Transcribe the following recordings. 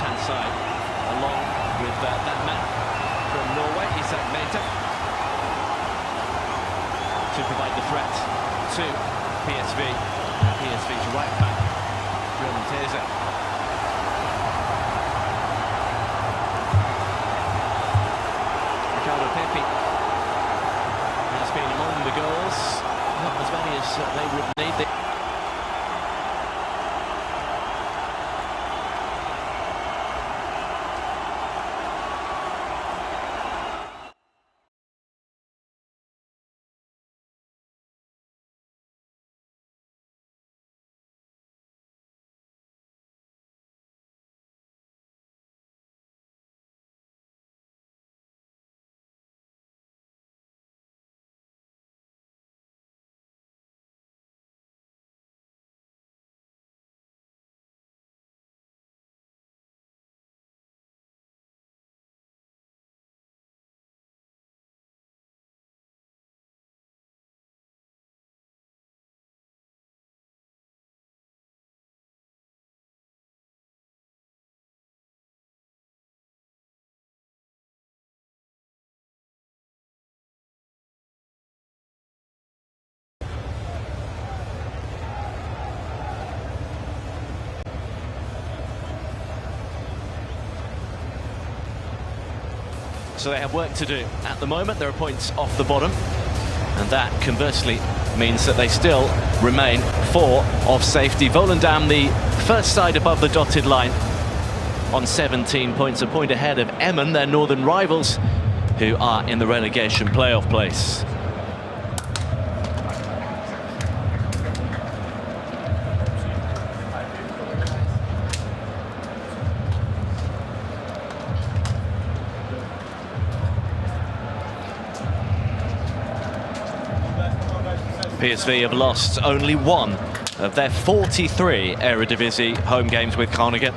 left-hand side, along with that man from Norway, Isak Meta, to provide the threat to PSV. PSV's right back, Groningen. Ricardo Pepi has been among the goals, not as many as they would need. So they have work to do. At the moment, there are points off the bottom, and that conversely means that they still remain 4 of safety. Volendam, the first side above the dotted line, on 17 points, a point ahead of Emmen, their northern rivals, who are in the relegation playoff place. PSV have lost only 1 of their 43 Eredivisie home games with Groningen.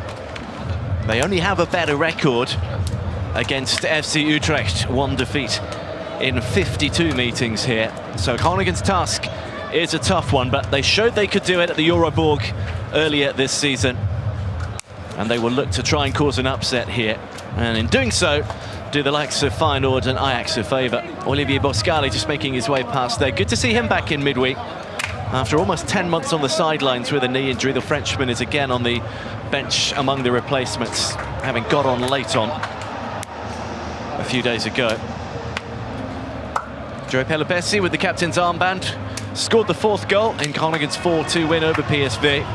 They only have a better record against FC Utrecht, 1 defeat in 52 meetings here. So Groningen's task is a tough one, but they showed they could do it at the Euroborg earlier this season. And they will look to try and cause an upset here. And in doing so, do the likes of Feyenoord and Ajax a favour. Olivier Boscali just making his way past there. Good to see him back in midweek. After almost 10 months on the sidelines with a knee injury, the Frenchman is again on the bench among the replacements, having got on late on a few days ago. Joe Pelopessi with the captain's armband scored the 4th goal in Groningen's 4-2 win over PSV.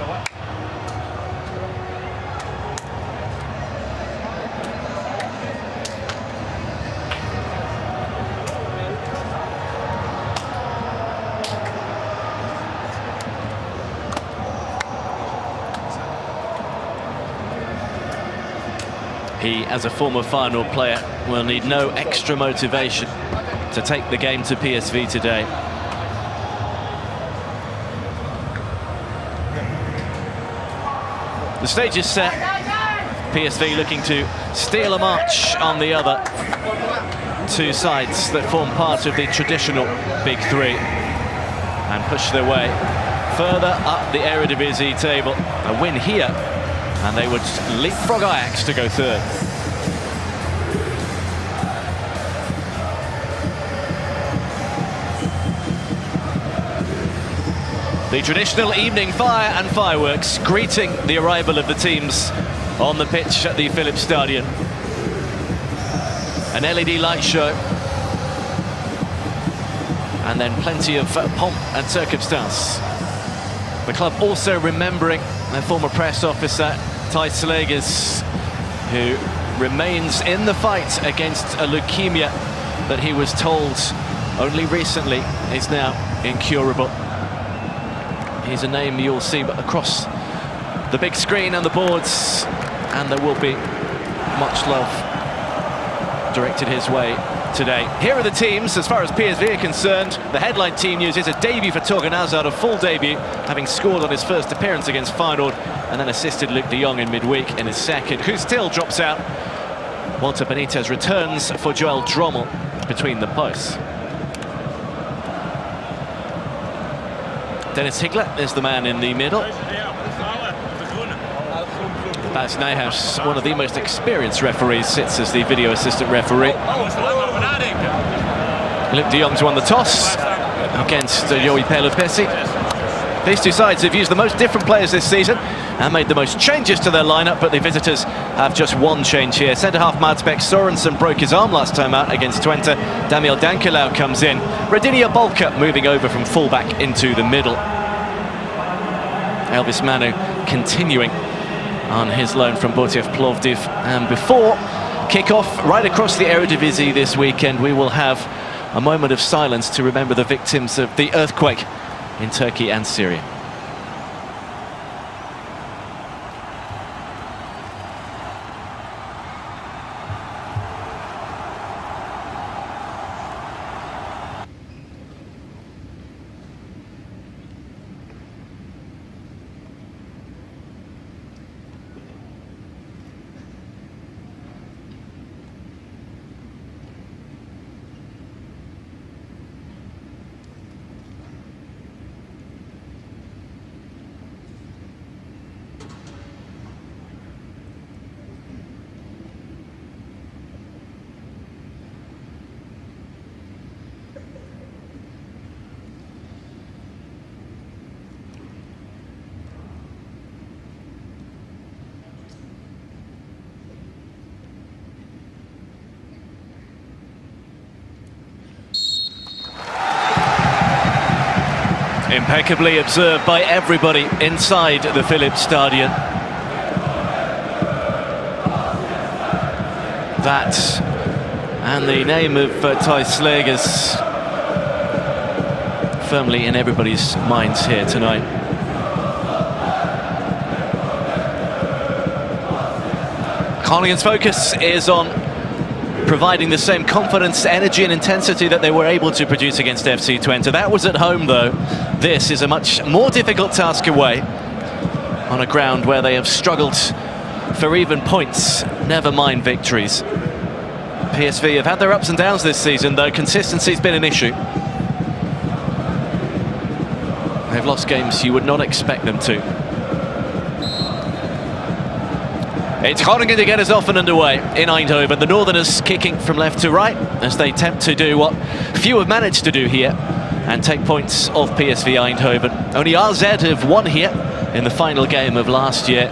He, as a former Feyenoord player, will need no extra motivation to take the game to PSV today. The stage is set. PSV looking to steal a march on the other 2 sides that form part of the traditional Big 3 and push their way further up the Eredivisie table. A win here, and they would leapfrog Ajax to go 3rd. The traditional evening fire and fireworks greeting the arrival of the teams on the pitch at the Philips Stadion. An LED light show, and then plenty of pomp and circumstance. The club also remembering their former press officer, Thijs Slegers, who remains in the fight against a leukemia that he was told only recently is now incurable. He's a name you'll see across the big screen and the boards, and there will be much love directed his way today. Here are the teams as far as PSV are concerned. The headline team news is a debut for Torgan Hazard, a full debut, having scored on his first appearance against Feyenoord and then assisted Luc de Jong in midweek in his second, who still drops out. Walter Benitez returns for Joel Drommel between the posts. Dennis Higler is the man in the middle. Bas Nijhuis, one of the most experienced referees, sits as the video assistant referee. Luc de Jong's won the toss against Joey Pelopessi. These two sides have used the most different players this season and made the most changes to their lineup, but the visitors have just one change here. Centre-half Mads Bech Sorensen broke his arm last time out against Twente. Daniel Dankelau comes in. Radinia Bolka moving over from full-back into the middle. Elvis Manu continuing on his loan from Botev Plovdiv. And before kick-off right across the Eredivisie this weekend, we will have a moment of silence to remember the victims of the earthquake in Turkey and Syria. Impeccably observed by everybody inside the Philips Stadion. That and the name of Thijs Slegers firmly in everybody's minds here tonight. Groningen's focus is on providing the same confidence, energy and intensity that they were able to produce against FC Twente. That was at home though. This is a much more difficult task away on a ground where they have struggled for even points, never mind victories. PSV have had their ups and downs this season though. Consistency's been an issue. They've lost games you would not expect them to. It's Groningen to get us off and underway in Eindhoven. The Northerners kicking from left to right as they attempt to do what few have managed to do here and take points off PSV Eindhoven. Only AZ have won here in the final game of last year.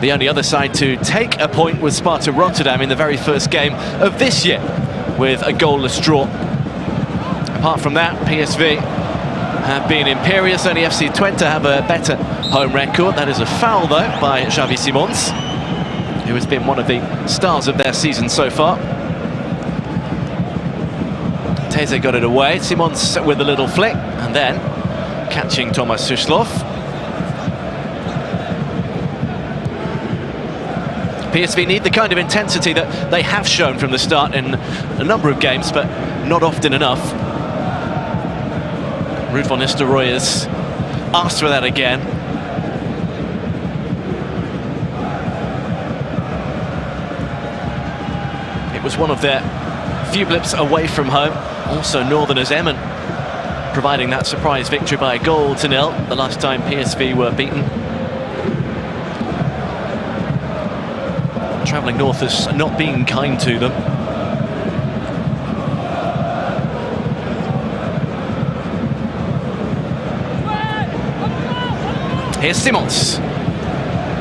The only other side to take a point was Sparta Rotterdam in the very first game of this year with a goalless draw. Apart from that, PSV have been imperious. Only FC Twente have a better home record. That is a foul though by Xavi Simons, who has been one of the stars of their season so far. Teze got it away. Simons with a little flick, and then catching Thomas Suslov. PSV need the kind of intensity that they have shown from the start in a number of games, but not often enough. Ruud van Nistelrooy has asked for that again. It was one of their few blips away from home. Also Northerners Emmen providing that surprise victory by a goal to nil the last time PSV were beaten. Travelling north has not been kind to them. Here's Simons.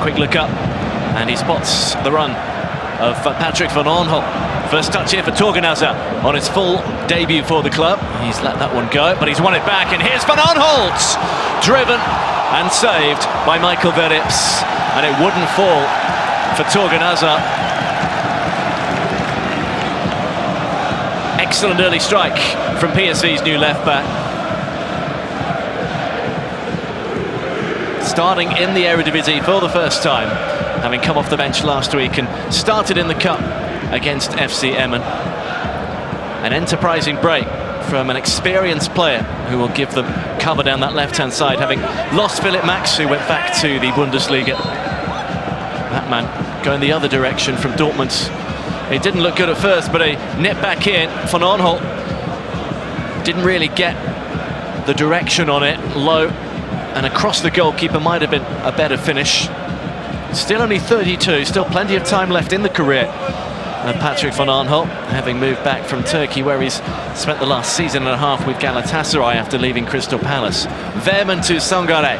Quick look up and he spots the run of Patrick van Aanholt. First touch here for Torganazza on his full debut for the club. He's let that one go, but he's won it back, and here's Van Aanholt! Driven and saved by Michael Verrips, and it wouldn't fall for Torganazza. Excellent early strike from PSV's new left-back. Starting in the Eredivisie for the first time, having come off the bench last week and started in the cup against FC Emmen. An enterprising break from an experienced player who will give them cover down that left-hand side, having lost Philip Max, who went back to the Bundesliga. That man going the other direction from Dortmund. It didn't look good at first, but a nip back in. Van Aanholt didn't really get the direction on it. Low and across the goalkeeper might have been a better finish. Still only 32, still plenty of time left in the career. And Patrick van Aanholt, having moved back from Turkey, where he's spent the last season and a half with Galatasaray after leaving Crystal Palace. Veerman to Sangare,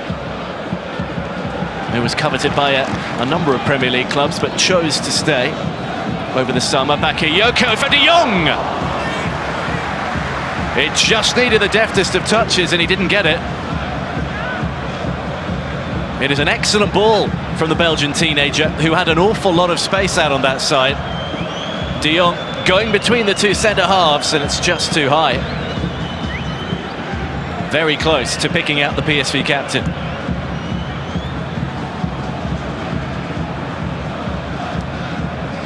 who was coveted by a number of Premier League clubs, but chose to stay over the summer. Bakayoko for De Jong! It just needed the deftest of touches, and he didn't get it. It is an excellent ball from the Belgian teenager, who had an awful lot of space out on that side. De Jong going between the two centre-halves, and it's just too high. Very close to picking out the PSV captain.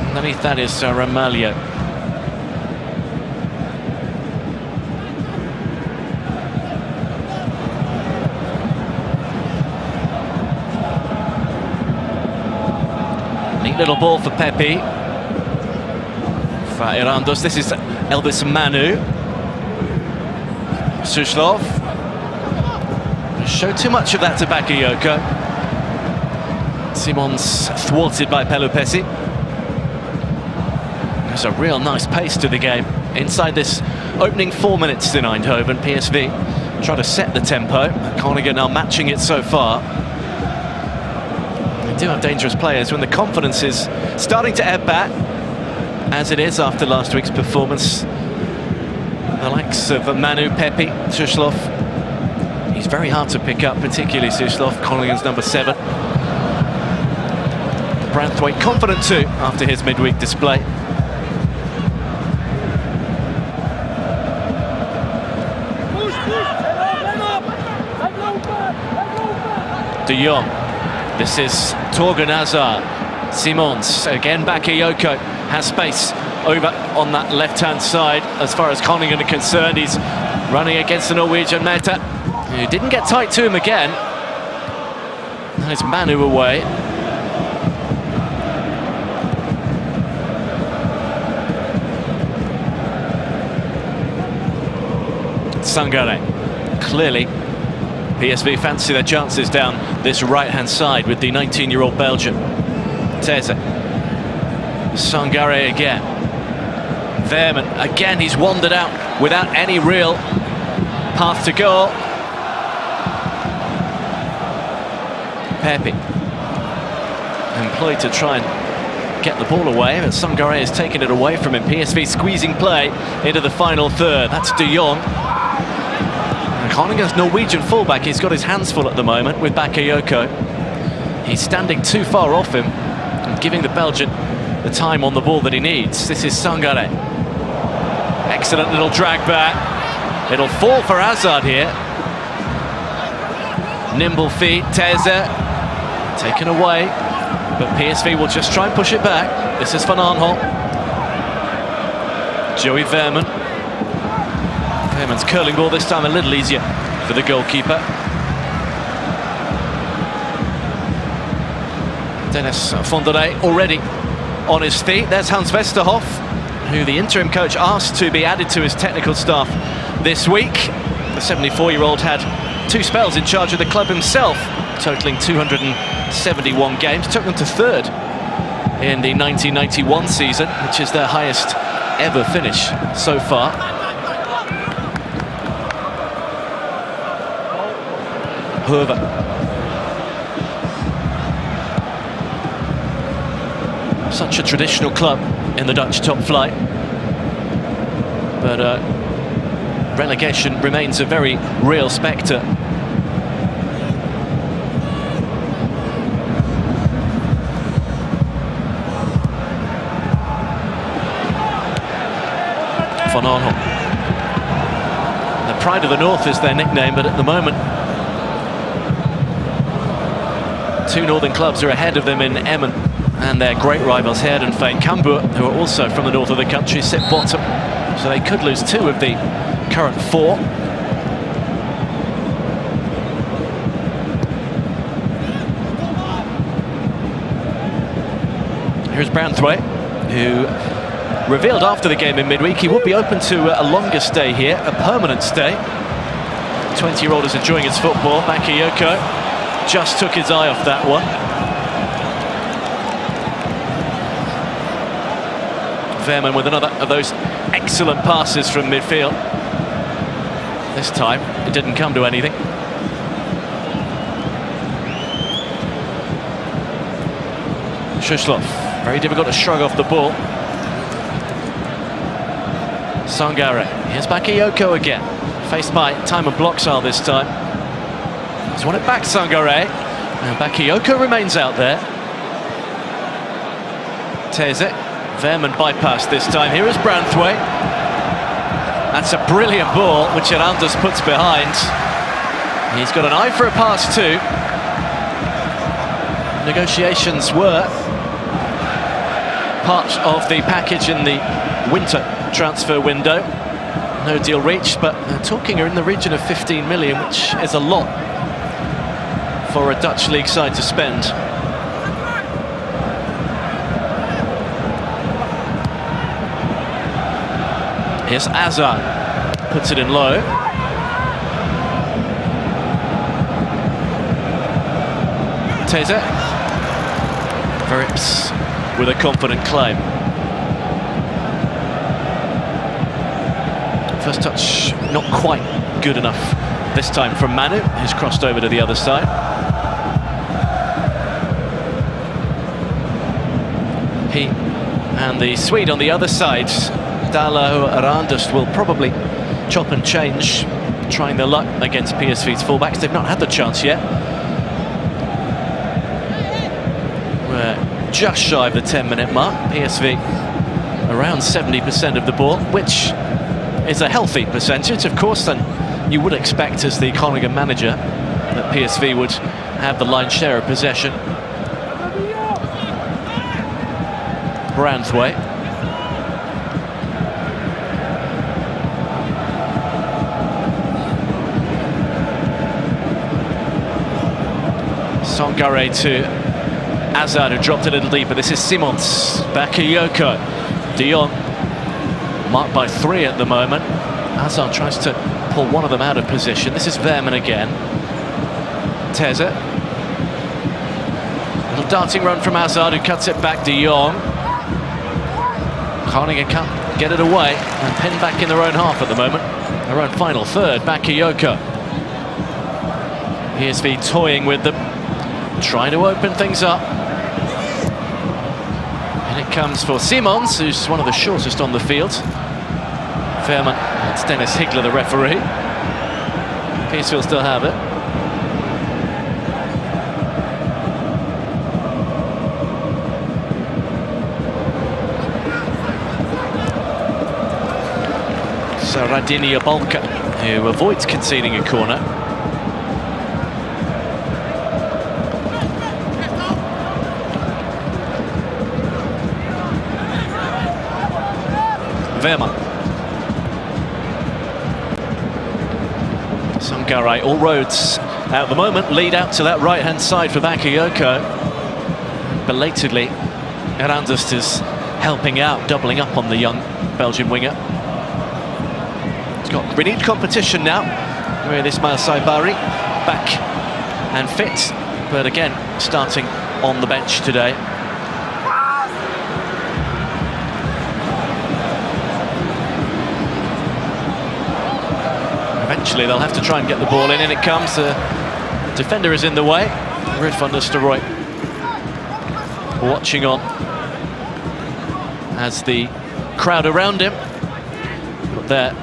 Underneath that is Ramalho. Neat little ball for Pepe. For Irandos, this is Elvis Manu. Suslov. Show too much of that to Bakayoko. Simons thwarted by Pelupessy. There's a real nice pace to the game. Inside this opening 4 minutes in Eindhoven, PSV try to set the tempo. Groningen are matching it so far. They do have dangerous players when the confidence is starting to ebb back, as it is after last week's performance. The likes of Manu, Pepe, Suslov. He's very hard to pick up, particularly Suslov, Groningen's number 7. Branthwaite confident too after his midweek display. De Jong. This is Torgan Hazard. Simons, again Bakayoko has space over on that left-hand side. As far as Groningen are concerned, he's running against the Norwegian Meta, who didn't get tight to him again. That is Manu away. Sangare. Clearly, PSV fancy their chances down this right-hand side with the 19-year-old Belgian. Teze. Sangare again. Veerman, again, he's wandered out without any real path to goal. Pepe. Employed to try and get the ball away, but Sangare has taken it away from him. PSV squeezing play into the final third. That's De Jong. Groningen's Norwegian fullback, he's got his hands full at the moment with Bakayoko. He's standing too far off him and giving the Belgian the time on the ball that he needs. This is Sangare. Excellent little drag back. It'll fall for Hazard here. Nimble feet, Teze. Taken away, but PSV will just try and push it back. This is Van Aanholt. Joey Veerman. Veerman's curling ball this time a little easier for the goalkeeper. Dennis Fonderay already on his feet. There's Hans Westerhoff, who the interim coach asked to be added to his technical staff this week. The 74-year-old had 2 spells in charge of the club himself, totaling 271 games. Took them to 3rd in the 1991 season, which is their highest ever finish so far. Hoever. Such a traditional club in the Dutch top flight, but relegation remains a very real spectre. Van Aanholt. The Pride of the North is their nickname, but at the moment 2 northern clubs are ahead of them in Emmen and their great rivals Heerenveen. Cambuur, who are also from the north of the country, sit bottom, so they could lose 2 of the current 4. Here's Branthwaite, who revealed after the game in midweek he would be open to a longer stay here, a permanent stay. 20-year-old is enjoying his football. Bakayoko just took his eye off that one. Veerman with another of those excellent passes from midfield. This time, it didn't come to anything. Shuslov, very difficult to shrug off the ball. Sangare, here's Bakayoko again. Faced by Timon Bloxall this time. He's won it back, Sangare. And Bakayoko remains out there. Teze, Veerman bypassed this time. Here is Branthwaite. That's a brilliant ball, which Hernandez puts behind. He's got an eye for a pass too. Negotiations were part of the package in the winter transfer window. No deal reached, but talking are in the region of 15 million, which is a lot for a Dutch league side to spend. Here's Azar, puts it in low. Teze. Verrips with a confident claim. First touch not quite good enough this time from Manu, who's crossed over to the other side. He and the Swede on the other side, Dalo Hernandez, will probably chop and change, trying their luck against PSV's fullbacks. They've not had the chance yet. We're just shy of the 10-minute mark. PSV around 70% of the ball, which is a healthy percentage, of course, and you would expect as the Groningen manager that PSV would have the lion's share of possession. Branthwaite. Sangare to Azad, who dropped a little deeper. This is Simons. Bakayoko. De Jong marked by 3 at the moment. Azad tries to pull one of them out of position. This is Veerman again. Teze. Little darting run from Azad, who cuts it back. De Jong. Groningen can't get it away and pinned back in their own half at the moment. Their own final third. Bakayoko. PSV toying with them, trying to open things up. And it comes for Simons, who's one of the shortest on the field. Veerman, it's Dennis Higler, the referee. PSV will still have it. So Radinia Balka, who avoids conceding a corner. Veerman. Sangare, all roads at the moment lead out to that right-hand side for Bakayoko. Belatedly, Hernandez is helping out, doubling up on the young Belgian winger. He's got renewed competition now with Ismail Saibari, back and fit, but again, starting on the bench today. Eventually they'll have to try and get the ball in it comes. The defender is in the way. Ruud van Nistelrooy watching on as the crowd around him. But there,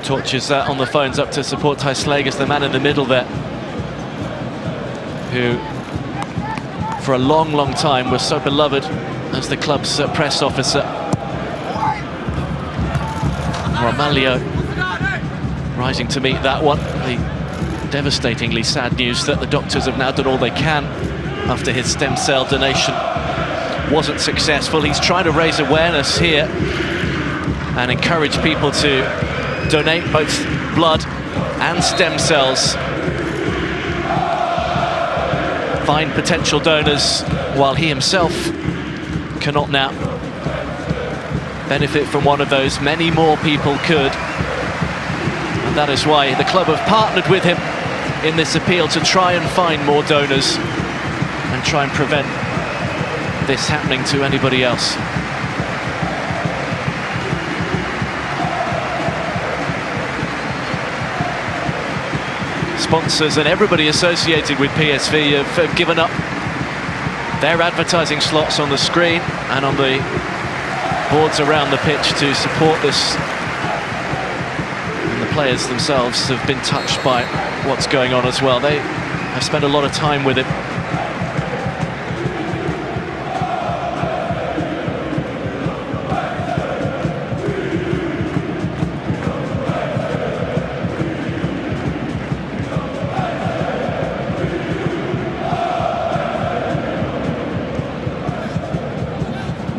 torches on the phones up to support Thijs Slegers, the man in the middle there, who for a long, long time was so beloved as the club's press officer. Romaglio rising to meet that one. The devastatingly sad news that the doctors have now done all they can after his stem cell donation wasn't successful. He's trying to raise awareness here and encourage people to donate both blood and stem cells. Find potential donors while he himself cannot now benefit from one of those. Many more people could. And that is why the club have partnered with him in this appeal to try and find more donors and try and prevent this happening to anybody else. Sponsors and everybody associated with PSV have given up their advertising slots on the screen and on the boards around the pitch to support this. And the players themselves have been touched by what's going on as well. They have spent a lot of time with it.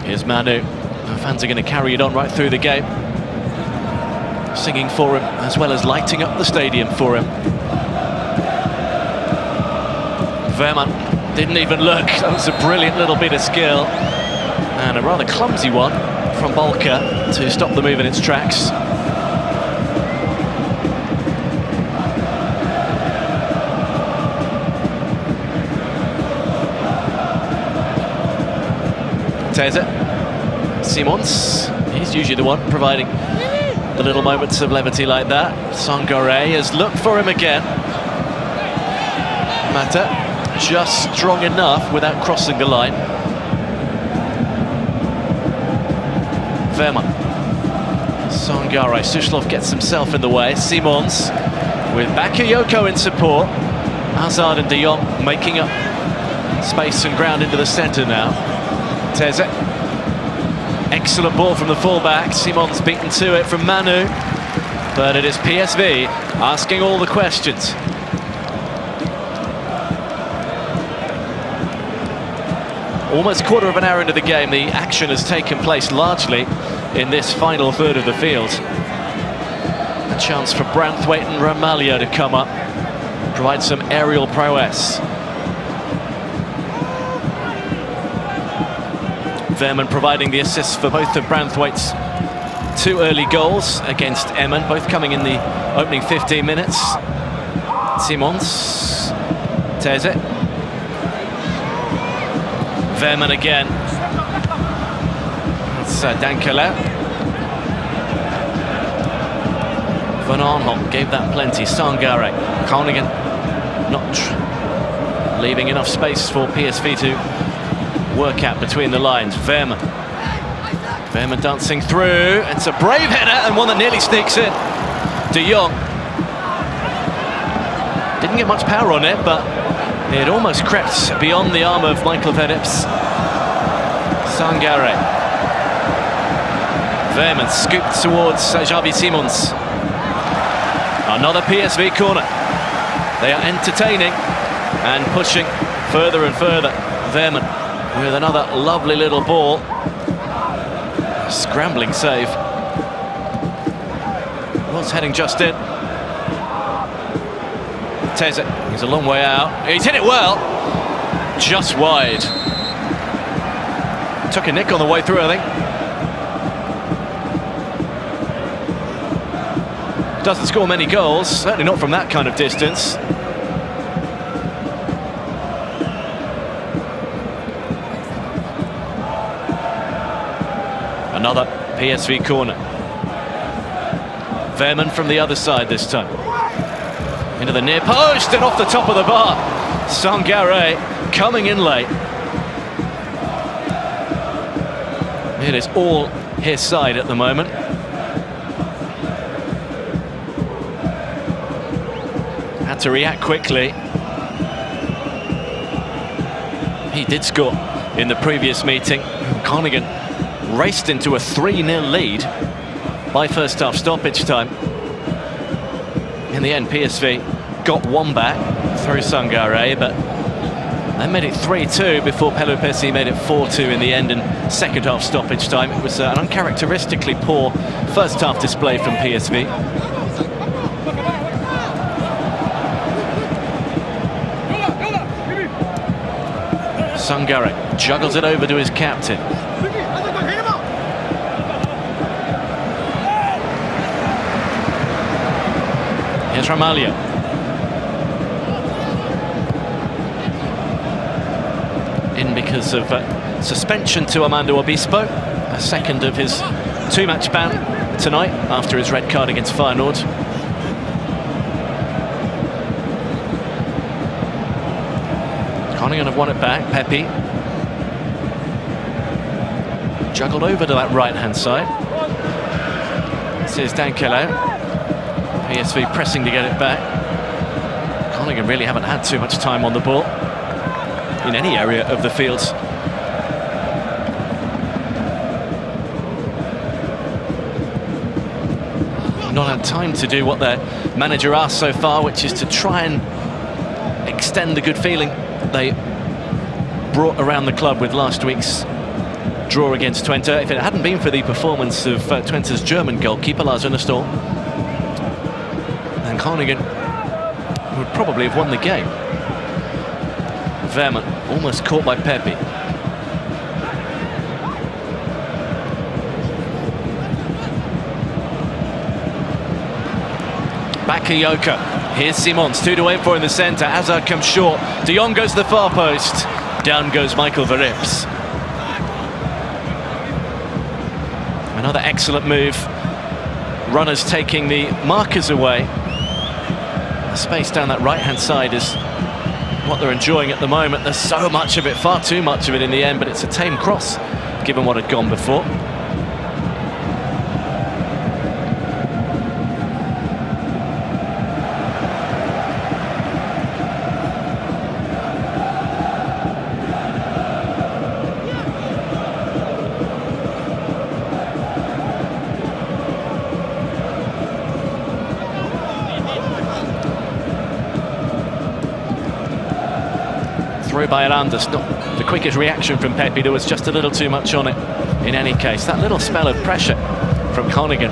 Here's Manu. The fans are going to carry it on right through the game, singing for him as well as lighting up the stadium for him. Veerman didn't even look. That was a brilliant little bit of skill and a rather clumsy one from Balka to stop the move in its tracks. Teze. Simons, he's usually the one providing the little moments of levity like that. Sangare has looked for him again. Mata just strong enough without crossing the line. Veerman. Sangare, Suslov gets himself in the way. Simons with Bakayoko in support. Hazard and De Jong making up space and ground into the centre now. Teze. Excellent ball from the fullback. Simons beaten to it from Manu. But it is PSV asking all the questions. Almost a quarter of an hour into the game, the action has taken place largely in this final third of the field. A chance for Branthwaite and Ramalho to come up, provide some aerial prowess. Veerman providing the assists for both of Branthwaite's two early goals against Emmen, both coming in the opening 15 minutes. Simons, Teze. Veerman again. It's Dankela. Van Arnholt gave that plenty. Sangare. Groningen not leaving enough space for PSV to work out between the lines. Veerman dancing through. It's a brave header and one that nearly sneaks in. De Jong didn't get much power on it, but it almost crept beyond the arm of Michael Verrips. Sangare. Veerman scooped towards Xavi Simons. Another PSV corner. They are entertaining and pushing further and further. Veerman with another lovely little ball. Scrambling save. Was heading just in. Teze, he's a long way out. He's hit it well. Just wide. Took a nick on the way through, I think. Doesn't score many goals, certainly not from that kind of distance. Another PSV corner. Veerman from the other side this time. Into the near post and off the top of the bar. Sangare coming in late. It is all his side at the moment. Had to react quickly. He did score in the previous meeting. Groningen raced into a 3-0 lead by first half stoppage time. In the end, PSV got one back through Sangare, but they made it 3-2 before Pelupesi made it 4-2 in the end in second half stoppage time. It was an uncharacteristically poor first half display from PSV. Sangare juggles it over to his captain. Here's Ramalho. in because of suspension to Armando Obispo, a second of his 2-match ban tonight after his red card against Feyenoord. Groningen have won it back. Pepe juggled over to that right-hand side. This is Dankelo. PSV pressing to get it back. Groningen really haven't had too much time on the ball in any area of the field. Not had time to do what their manager asked so far, which is to try and extend the good feeling they brought around the club with last week's draw against Twente. If it hadn't been for the performance of Twente's German goalkeeper, Lars Unnestal, then Groningen would probably have won the game. Verma almost caught by Pepe. Bakayoko. Here's Simons, 2 to aim for in the centre. Hazard comes short. De Jong goes to the far post. Down goes Michael Verrips. Another excellent move. Runners taking the markers away. The space down that right-hand side is what they're enjoying at the moment. There's so much of it, far too much of it in the end, but it's a tame cross, given what had gone before. Through by Hernandez, not the quickest reaction from Pepe. There was just a little too much on it in any case. That little spell of pressure from Groningen,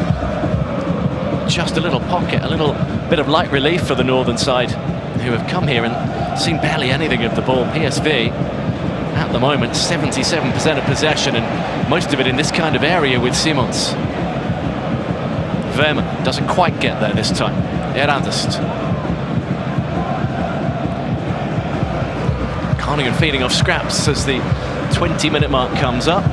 just a little pocket, a little bit of light relief for the northern side, who have come here and seen barely anything of the ball. PSV at the moment 77% of possession, and most of it in this kind of area with Simons. Verma doesn't quite get there this time. Hernandez. Groningen feeding off scraps as the 20-minute mark comes up.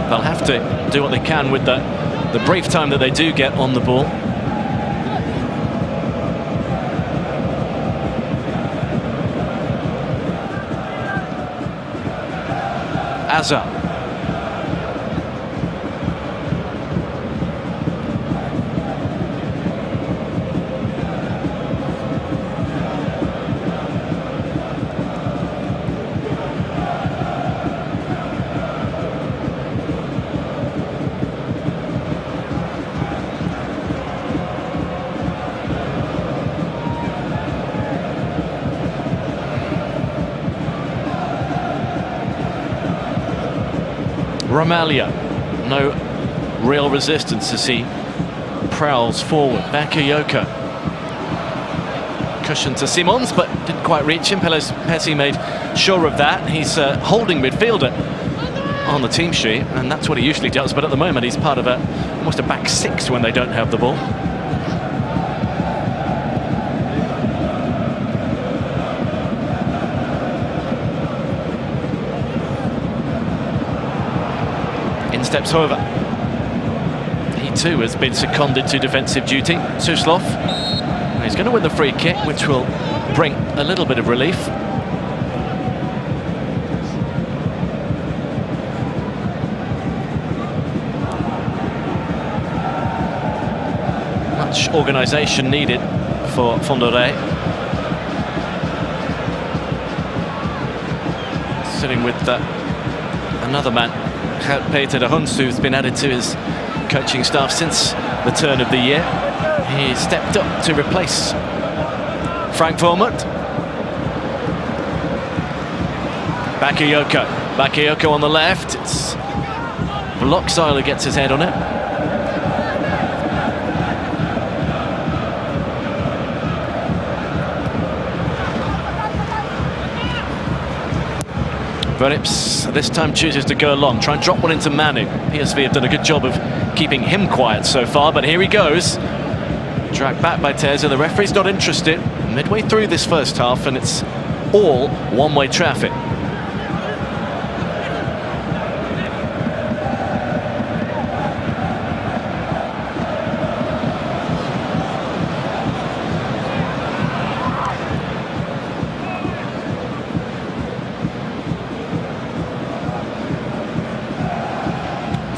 They'll have to do what they can with the brief time that they do get on the ball. Azar. Romalia, no real resistance as he prowls forward. Bakayoko. Cushion to Simons, but didn't quite reach him. Pessi made sure of that. He's a holding midfielder on the team sheet, and that's what he usually does, but at the moment he's part of almost a back six when they don't have the ball. Steps however. He too has been seconded to defensive duty. Suslov. He's going to win the free kick, which will bring a little bit of relief. Much organisation needed for Fonderé. Sitting with another man, Peter de Huns, who's been added to his coaching staff since the turn of the year. He stepped up to replace Frank Vormut. Bakayoko. Bakayoko on the left. It's Bloxile who gets his head on it. Verips this time chooses to go long, try and drop one into Manu. PSV have done a good job of keeping him quiet so far, but here he goes. Dragged back by Teza, the referee's not interested. Midway through this first half, and it's all one-way traffic.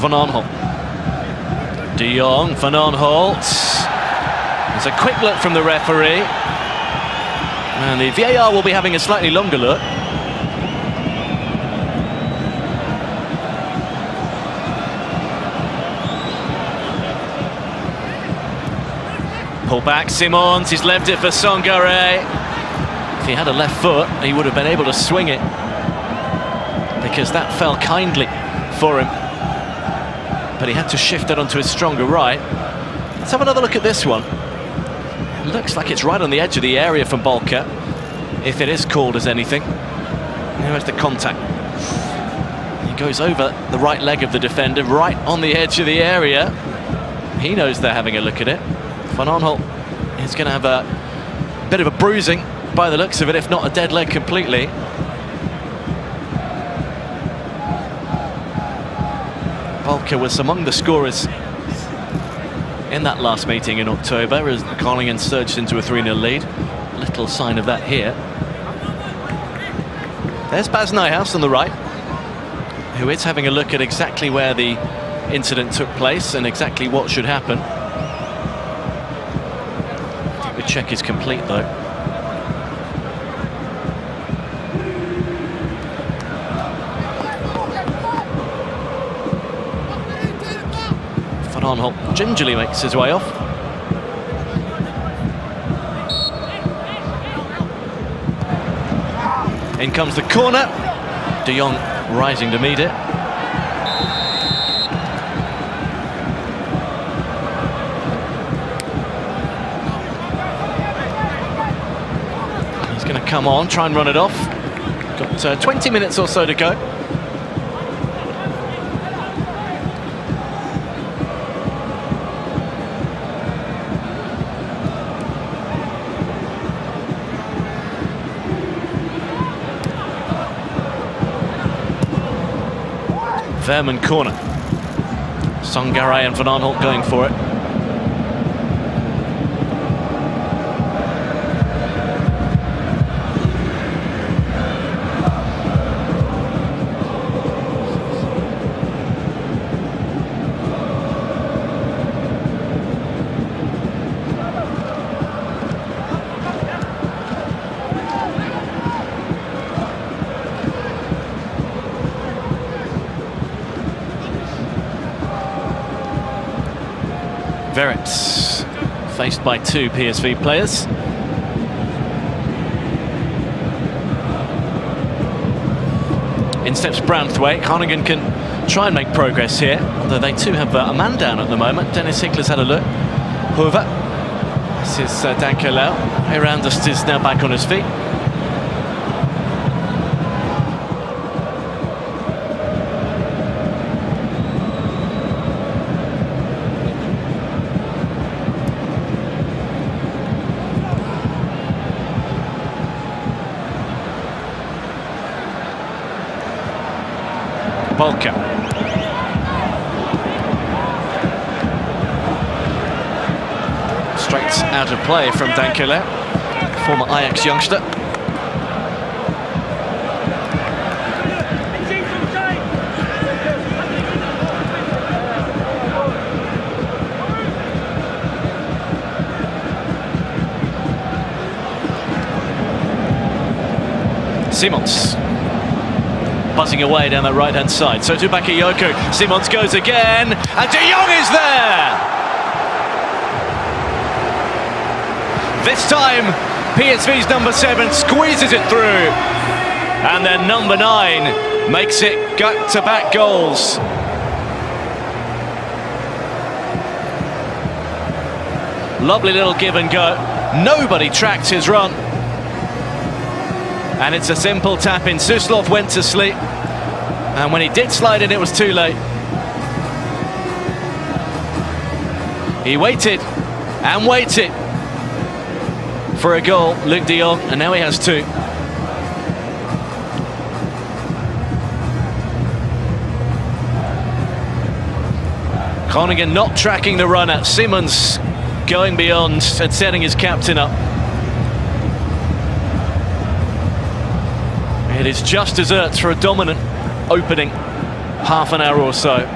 Van Aanholt. De Jong, Van Aanholt. There's a quick look from the referee. And the VAR will be having a slightly longer look. Pull back, Simons, he's left it for Sangare. If he had a left foot, he would have been able to swing it, because that fell kindly for him. But he had to shift it onto his stronger right. Let's have another look at this one. Looks like it's right on the edge of the area from Bolka, if it is called as anything. Here's the contact. He goes over the right leg of the defender, right on the edge of the area. He knows they're having a look at it. Van Aanholt is going to have a bit of a bruising by the looks of it, if not a dead leg completely. Bolka was among the scorers in that last meeting in October as Groningen surged into a 3-0 lead. Little sign of that here. There's Bas Nijhuis on the right, who is having a look at exactly where the incident took place and exactly what should happen. The check is complete though. Van Aanholt gingerly makes his way off. In comes the corner. De Jong rising to meet it. He's going to come on, try and run it off. Got 20 minutes or so to go. Verman corner. Sangare and Van Aanholt going for it. Verips faced by two PSV players. In steps Branthwaite. Groningen can try and make progress here, although they too have a man down at the moment. Dennis Hickler's had a look. Hoover. This is Dankelel. Herandust is now back on his feet. Bolka. Straight out of play from Dankele, former Ajax youngster. Simons. Buzzing away down the right-hand side. So to Bakayoko. Simons goes again, and De Jong is there! This time, PSV's number 7 squeezes it through. And then number 9 makes it back-to-back goals. Lovely little give and go. Nobody tracked his run. And it's a simple tap in. Suslov went to sleep. And when he did slide in, it was too late. He waited and waited for a goal, Luc de Jong, and now he has two. Groningen not tracking the runner. Simons going beyond and setting his captain up. It is just desserts for a dominant opening half an hour or so.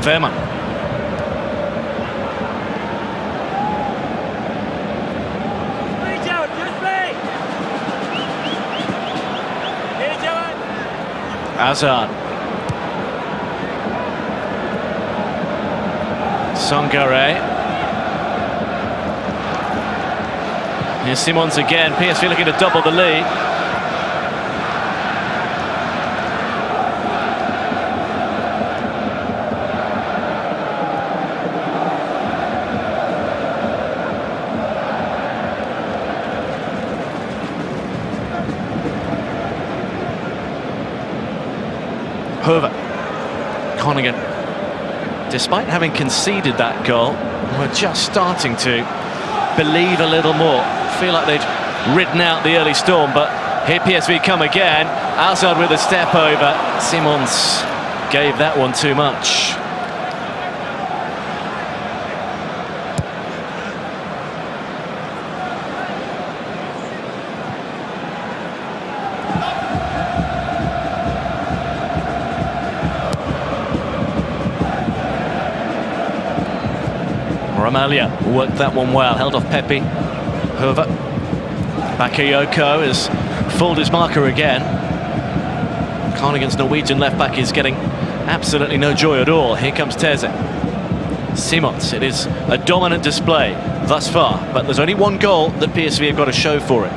Verman. Hazard. Sangare. Here's Simons again. PSV looking to double the lead. Hover. Groningen, despite having conceded that goal, were just starting to believe a little more. Feel like they'd ridden out the early storm, but here PSV come again. Hazard with a step over. Simons gave that one too much. Romalia worked that one well, held off Pepe. Hover. Bakayoko has fooled his marker again. Groningen's Norwegian left-back is getting absolutely no joy at all. Here comes Teze. Simons, it is a dominant display thus far, but there's only one goal that PSV have got to show for it.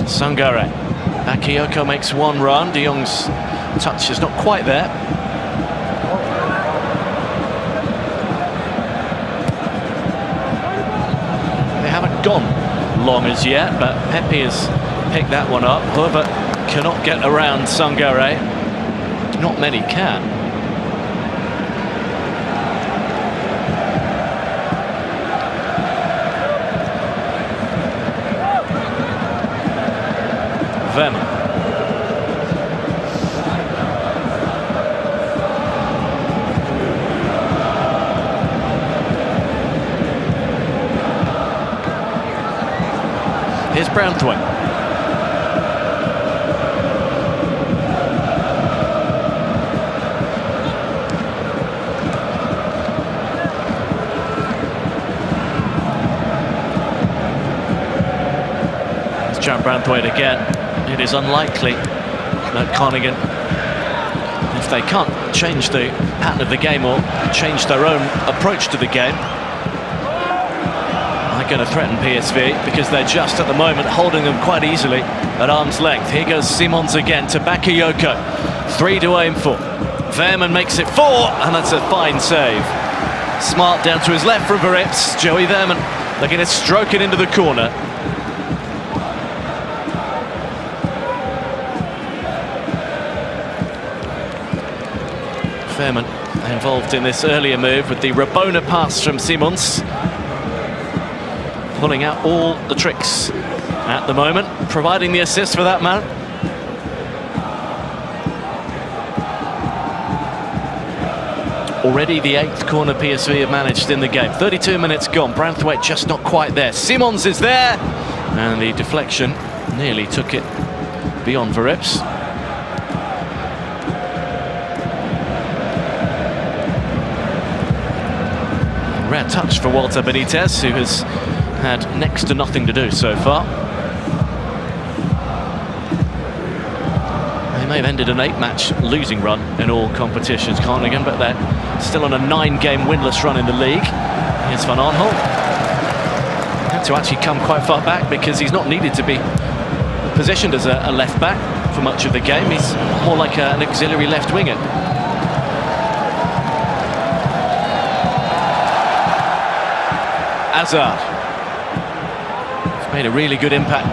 Sangare. Bakayoko makes one run. De Jong's touch is not quite there. They haven't gone long as yet, but Pepe has picked that one up. However, cannot get around Sangare. Not many can. Verman. Here's Branthwaite. It's Jan Branthwaite again. It is unlikely that Groningen, if they can't change the pattern of the game or change their own approach to the game, are going to threaten PSV, because they're just at the moment holding them quite easily at arm's length. Here goes Simons again to Bakayoko. 3 to aim for. Verman makes it 4, and that's a fine save. Smart down to his left from Verips. Joey Verman looking to stroke it into the corner. Verman involved in this earlier move with the Rabona pass from Simons. Pulling out all the tricks at the moment, providing the assist for that man. Already the 8th corner PSV have managed in the game. 32 minutes gone, Branthwaite just not quite there. Simons is there, and the deflection nearly took it beyond Verips. rare touch for Walter Benitez, who has had next to nothing to do so far. They may have ended an 8-match losing run in all competitions, Groningen, but they're still on a 9-game winless run in the league. Here's Van Aanholt. Had to actually come quite far back because he's not needed to be positioned as a left-back for much of the game. He's more like an auxiliary left winger. Hazard. He's made a really good impact.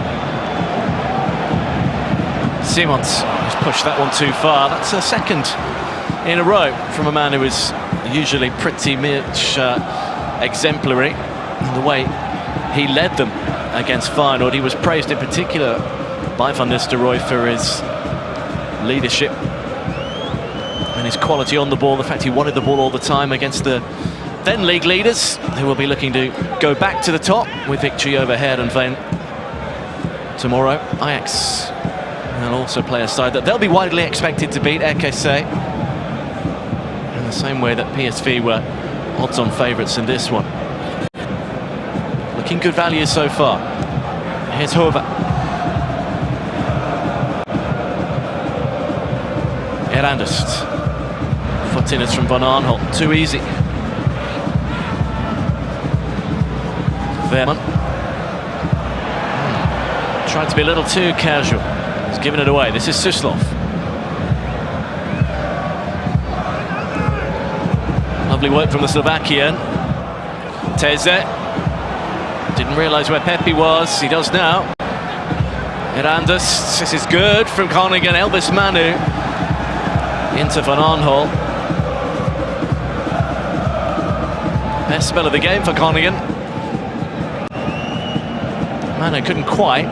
Simons has pushed that one too far. That's a second in a row from a man who is usually pretty much exemplary in the way he led them against Feyenoord. He was praised in particular by Van Nistelrooy for his leadership and his quality on the ball, the fact he wanted the ball all the time against the then league leaders, who will be looking to go back to the top with victory over Heerenveen tomorrow. Ajax will also play a side that they'll be widely expected to beat, RKC, in the same way that PSV were odds-on favourites in this one. Looking good value so far. Here's Hoover. Erandust. Foot in it from Van Aanholt. Too easy. Veerman. Tried to be a little too casual. He's given it away. This is Suslov. Lovely work from the Slovakian. Teze. Didn't realise where Pepe was. He does now. Erandust. This is good from Groningen. Elvis Manu into Van Aanholt. Best spell of the game for Groningen. Manu couldn't quite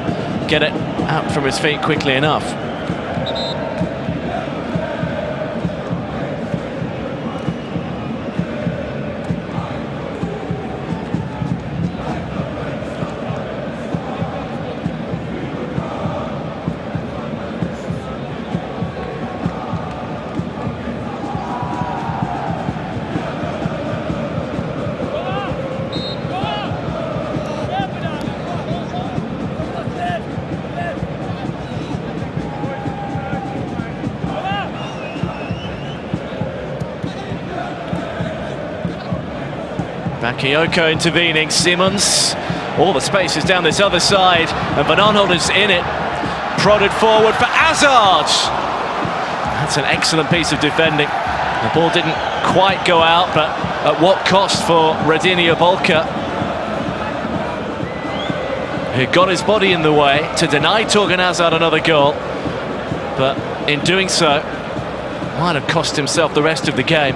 get it out from his feet quickly enough. Bakayoko intervening. Simons, all the space is down this other side, and Van Aanholt is in it, prodded forward for Hazard. That's an excellent piece of defending. The ball didn't quite go out, but at what cost for Radinia Bolka, who got his body in the way to deny Torgan Hazard another goal, but in doing so might have cost himself the rest of the game.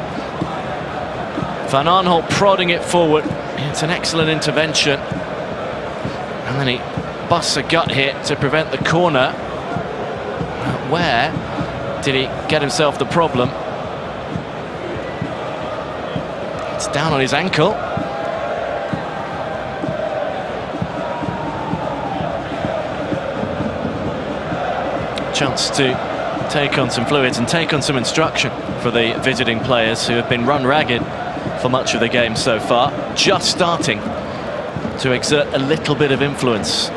Van Aanholt prodding it forward. It's an excellent intervention. And then he busts a gut hit to prevent the corner. Where did he get himself the problem? It's down on his ankle. Chance to take on some fluids and take on some instruction for the visiting players, who have been run ragged for much of the game so far, just starting to exert a little bit of influence.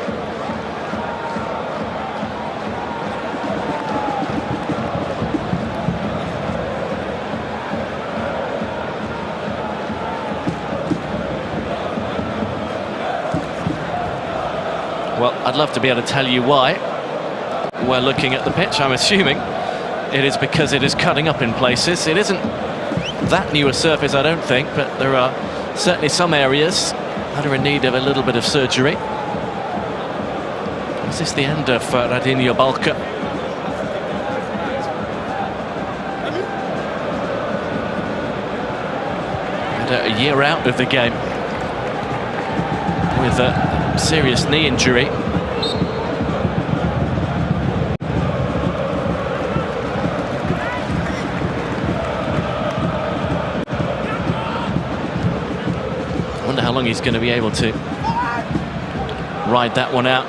Well, I'd love to be able to tell you why we're looking at the pitch. I'm assuming it is because it is cutting up in places. It isn't that new a surface, I don't think, but there are certainly some areas that are in need of a little bit of surgery. Is this the end of Radinia Bolka? And a year out of the game with a serious knee injury. Wonder how long he's going to be able to ride that one out.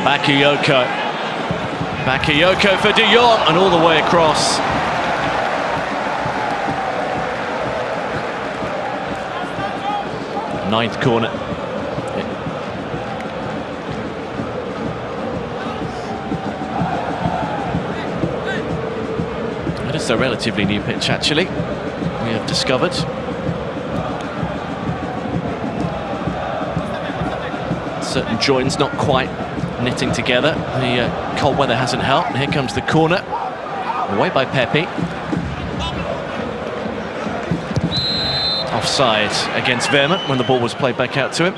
Bakayoko. Bakayoko for De Jong, and all the way across. Ninth corner. It is a relatively new pitch, actually, we have discovered. Certain joints not quite knitting together. The cold weather hasn't helped. And here comes the corner. Away by Pepe. Offside against Vermont when the ball was played back out to him.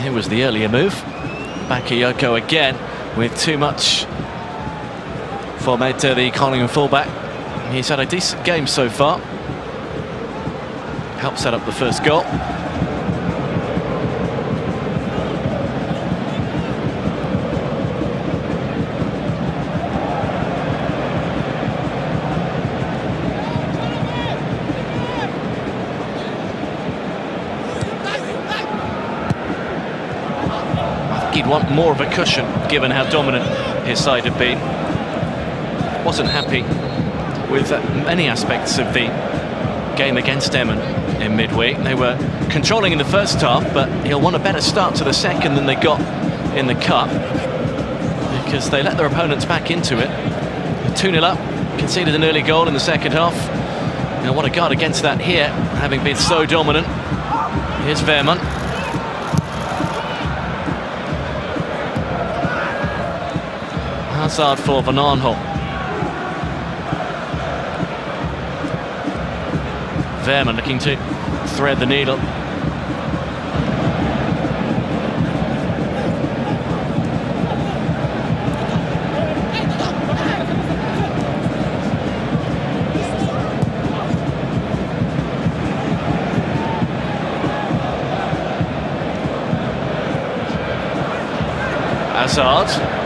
Here was the earlier move. Bakayoko again with too much for Mete, the Groningen fullback. He's had a decent game so far. Helped set up the first goal. He'd want more of a cushion, given how dominant his side had been. Wasn't happy with many aspects of the game against Emmen in midweek. They were controlling in the first half, but he'll want a better start to the second than they got in the cup, because they let their opponents back into it. 2-0 up, conceded an early goal in the second half. He'll want to guard against that here, having been so dominant. Here's Vermont. Hazard for Van Aanholt. Vermont looking to thread the needle. Hazard.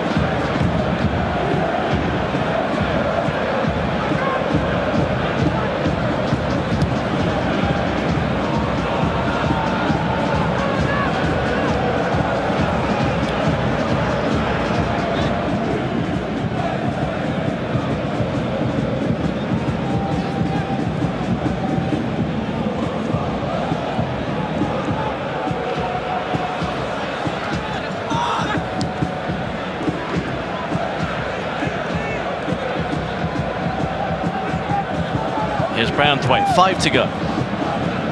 Here's Brownthwaite, 5 to go.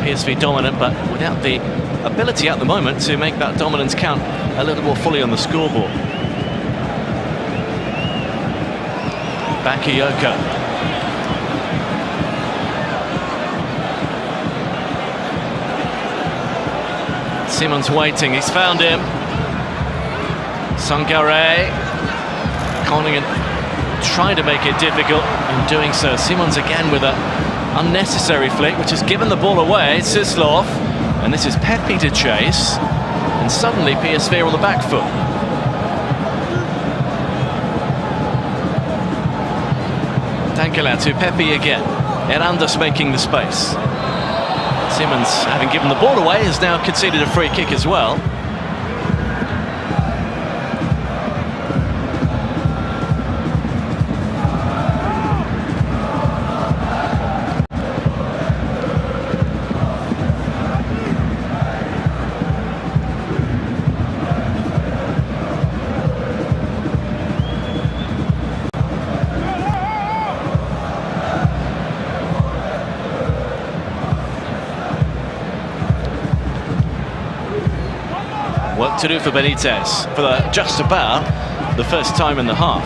PSV dominant, but without the ability at the moment to make that dominance count a little more fully on the scoreboard. Bakayoko. Simon's waiting, he's found him. Sangare. Groningen trying to make it difficult in doing so. Simons again with an unnecessary flick, which has given the ball away. Sislov, and this is Pepe to chase, and suddenly PSV are on the back foot. Dankelat to Pepe again. Erandas making the space. Simons, having given the ball away, has now conceded a free kick as well. Work to do for Benitez for just about the first time in the half.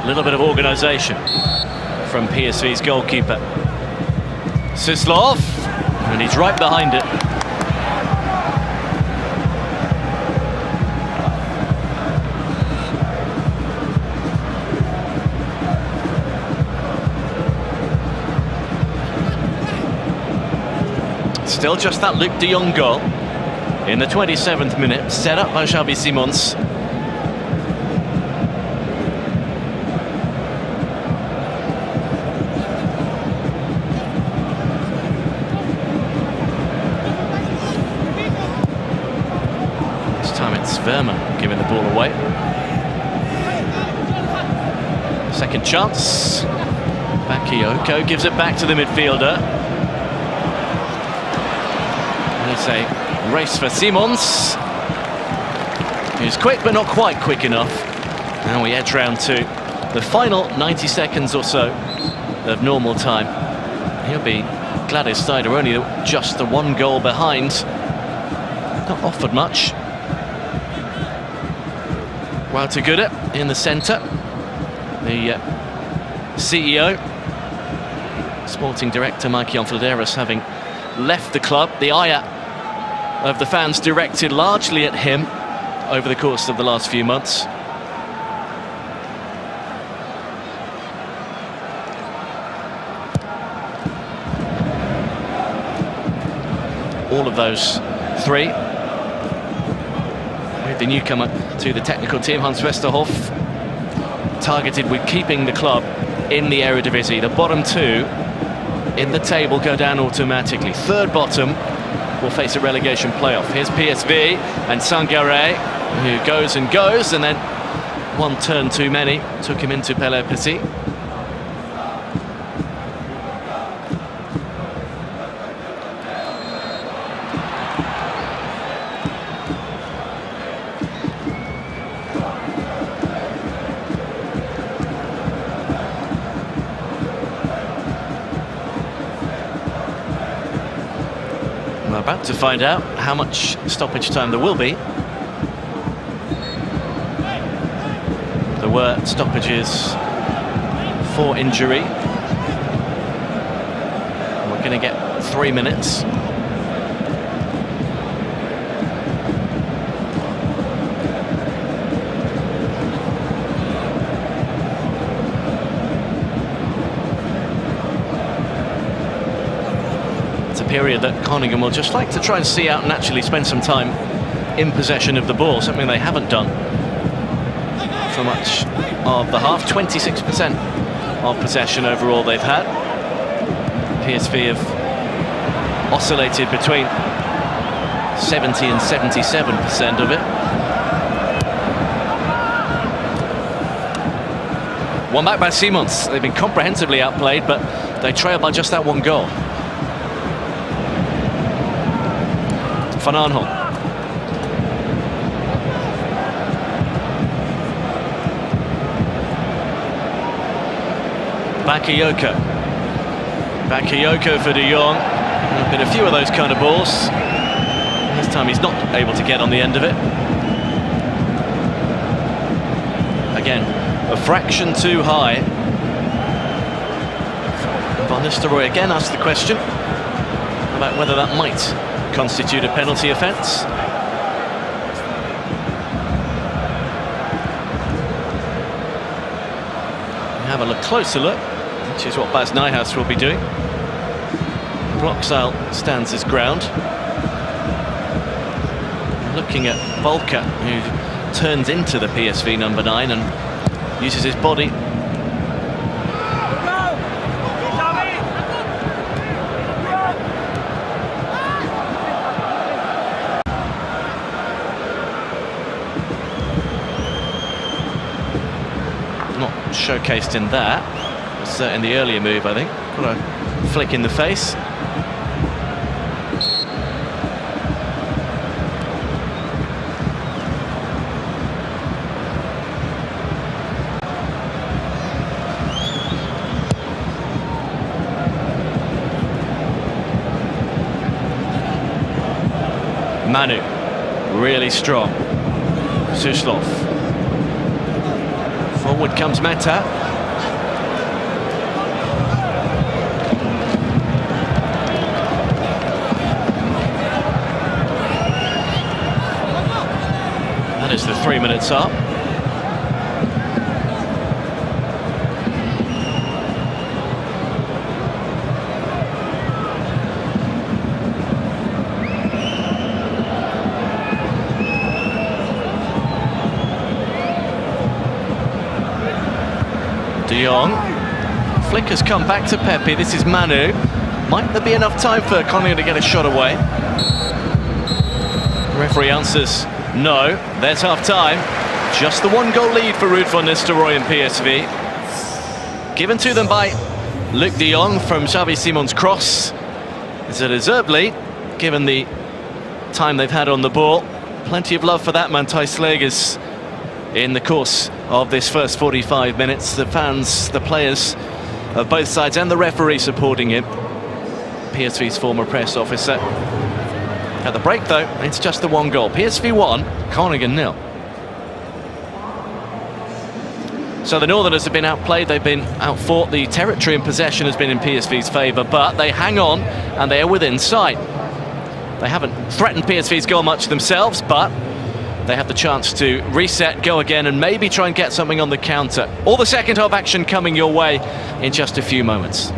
A little bit of organisation from PSV's goalkeeper. Sislov, and he's right behind it. still, just that Luc de Jong goal in the 27th minute, set up by Xabi Simons. This time it's Verma giving the ball away. Second chance. Bakayoko gives it back to the midfielder. And it's a race for Simons. He's quick, but not quite quick enough. Now we edge round to the final 90 seconds or so of normal time. He'll be glad his side are only just the one goal behind. Not offered much. Woutagura in the centre. The CEO, sporting director Mike-Jan Vladeris, having left the club. The ire of the fans directed largely at him over the course of the last few months. All of those three, with the newcomer to the technical team, Hans Westerhof, targeted with keeping the club in the Eredivisie. The bottom two in the table go down automatically. Third bottom will face a relegation playoff. Here's PSV and Sangaré, who goes and goes, and then one turn too many took him into Pelé Petit. We're about to find out how much stoppage time there will be. There were stoppages for injury. We're going to get 3 minutes. Period that Groningen will just like to try and see out and actually spend some time in possession of the ball, something they haven't done for much of the half. 26% of possession overall they've had. PSV have oscillated between 70 and 77% of it. One back by Simons. They've been comprehensively outplayed, but they trail by just that one goal. Van Aanholt. Bakayoko. Bakayoko for de Jong. There've been a few of those kind of balls. This time he's not able to get on the end of it. Again, a fraction too high. Van Nistelrooy again asked the question about whether that might constitute a penalty offence. Have a closer look, which is what Bas Nijhuis will be doing. Blokzijl stands his ground. Looking at Volker, who turns into the PSV number 9 and uses his body. Showcased in that, but in the earlier move, I think. Got a flick in the face. Manu, really strong. Suslov. Forward comes Mata. That is the 3 minutes up. Jong. Flick has come back to Pepe. This is Manu. Might there be enough time for Groningen to get a shot away? The referee answers no. There's half time. Just the 1-goal lead for Ruud van Nistelrooy and PSV. Given to them by Luc de Jong from Xavi Simon's cross. It's a deserved lead, given the time they've had on the ball. Plenty of love for that man, Tijslegers, in the course of this first 45 minutes. The fans, the players of both sides and the referee supporting him. PSV's former press officer. At the break though, it's just the 1 goal. PSV 1, Groningen 0. So the Northerners have been outplayed, they've been outfought. The territory and possession has been in PSV's favour, but they hang on and they are within sight. They haven't threatened PSV's goal much themselves, but they have the chance to reset, go again, and maybe try and get something on the counter. All the second half action coming your way in just a few moments.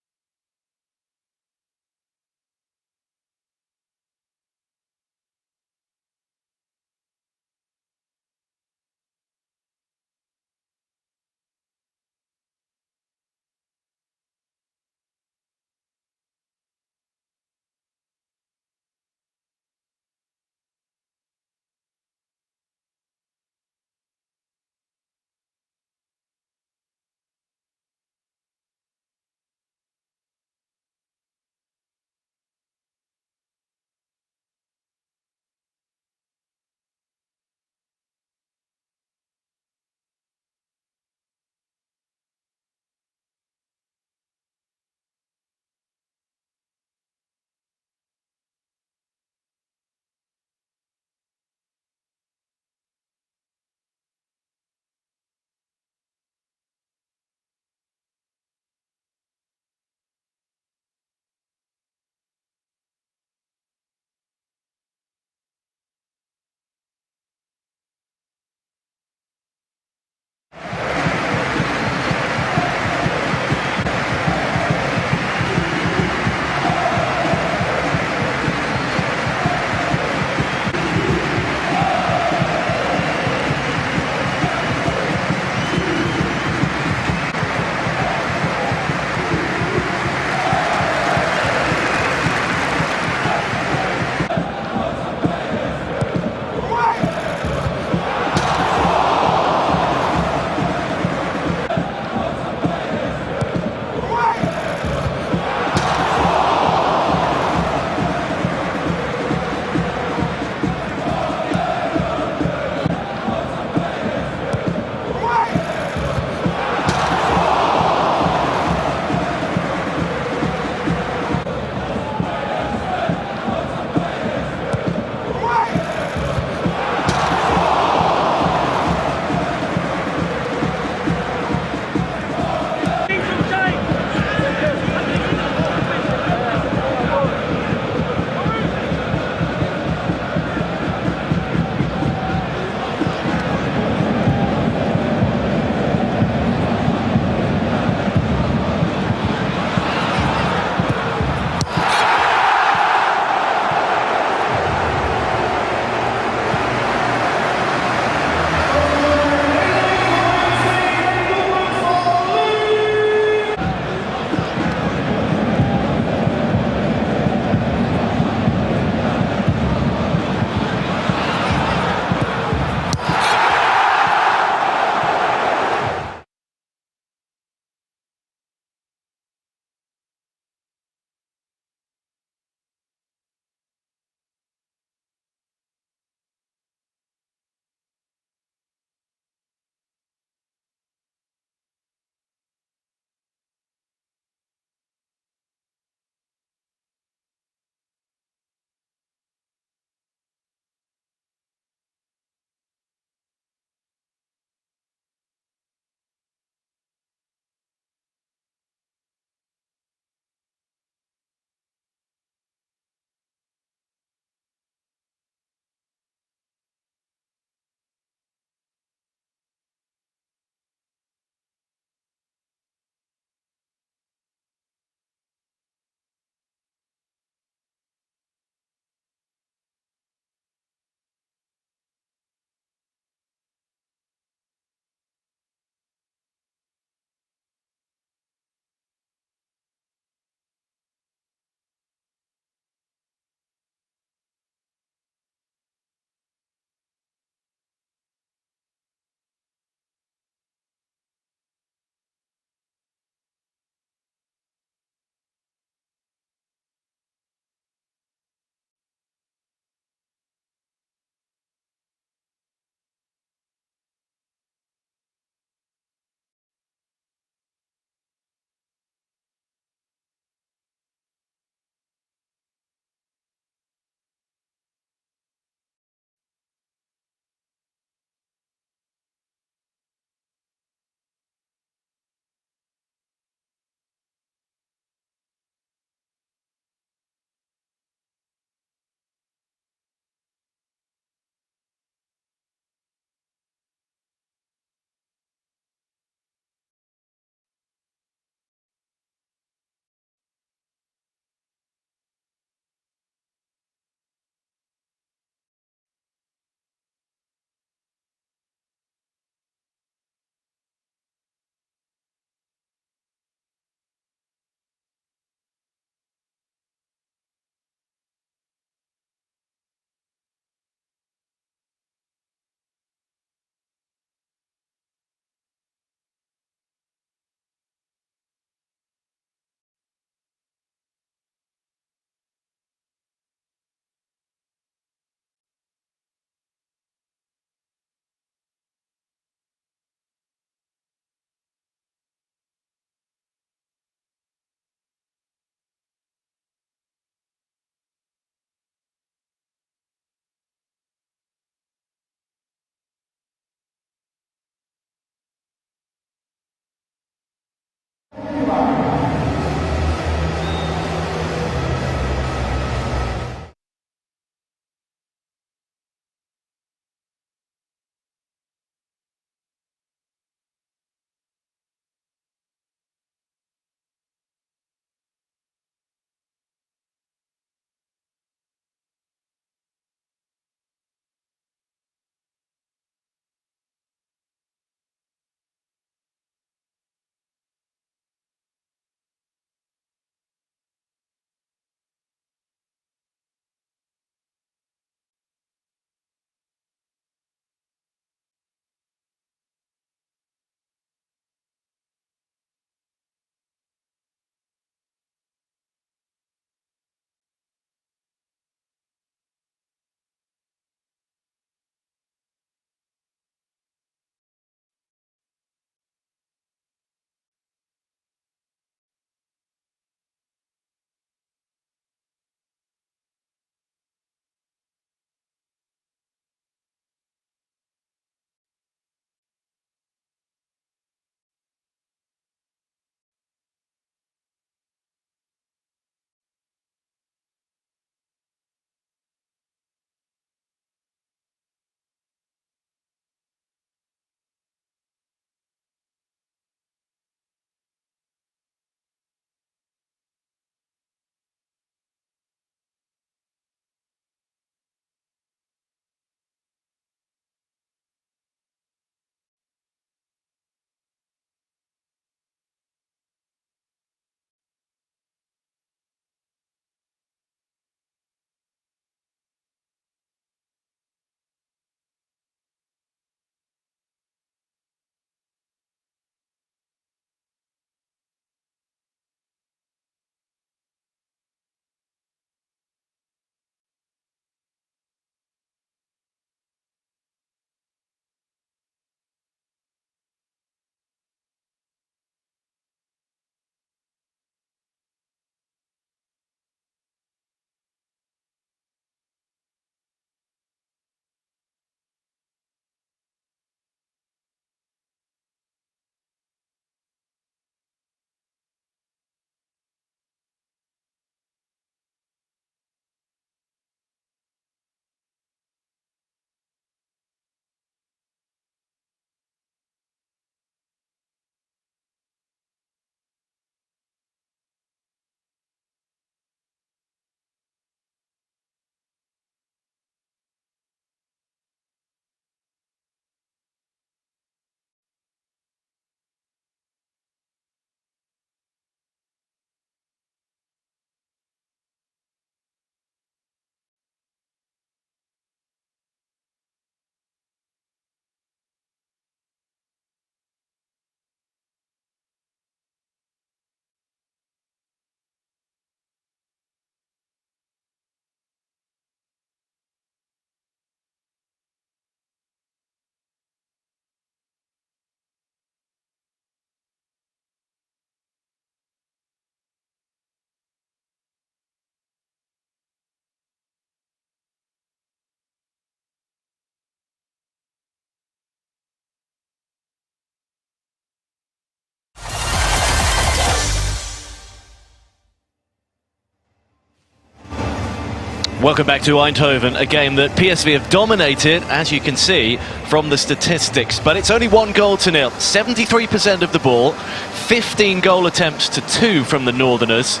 Welcome back to Eindhoven, a game that PSV have dominated, as you can see from the statistics. But it's only 1-0 73% of the ball, 15 goal attempts to 2 from the Northerners,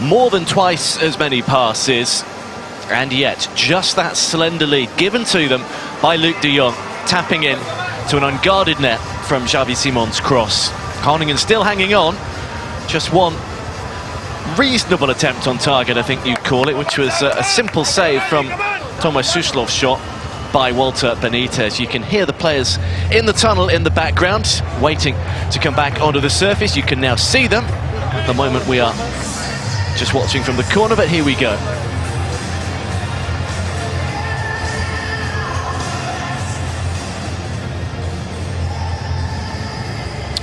more than twice as many passes, and yet just that slender lead given to them by Luc de Jong, tapping in to an unguarded net from Xavi Simons' cross. Groningen still hanging on, just one reasonable attempt on target, I think you'd call it, which was a simple save from Tomáš Sušlov's shot by Walter Benitez. You can hear the players in the tunnel in the background, waiting to come back onto the surface. You can now see them. At the moment we are just watching from the corner, but here we go.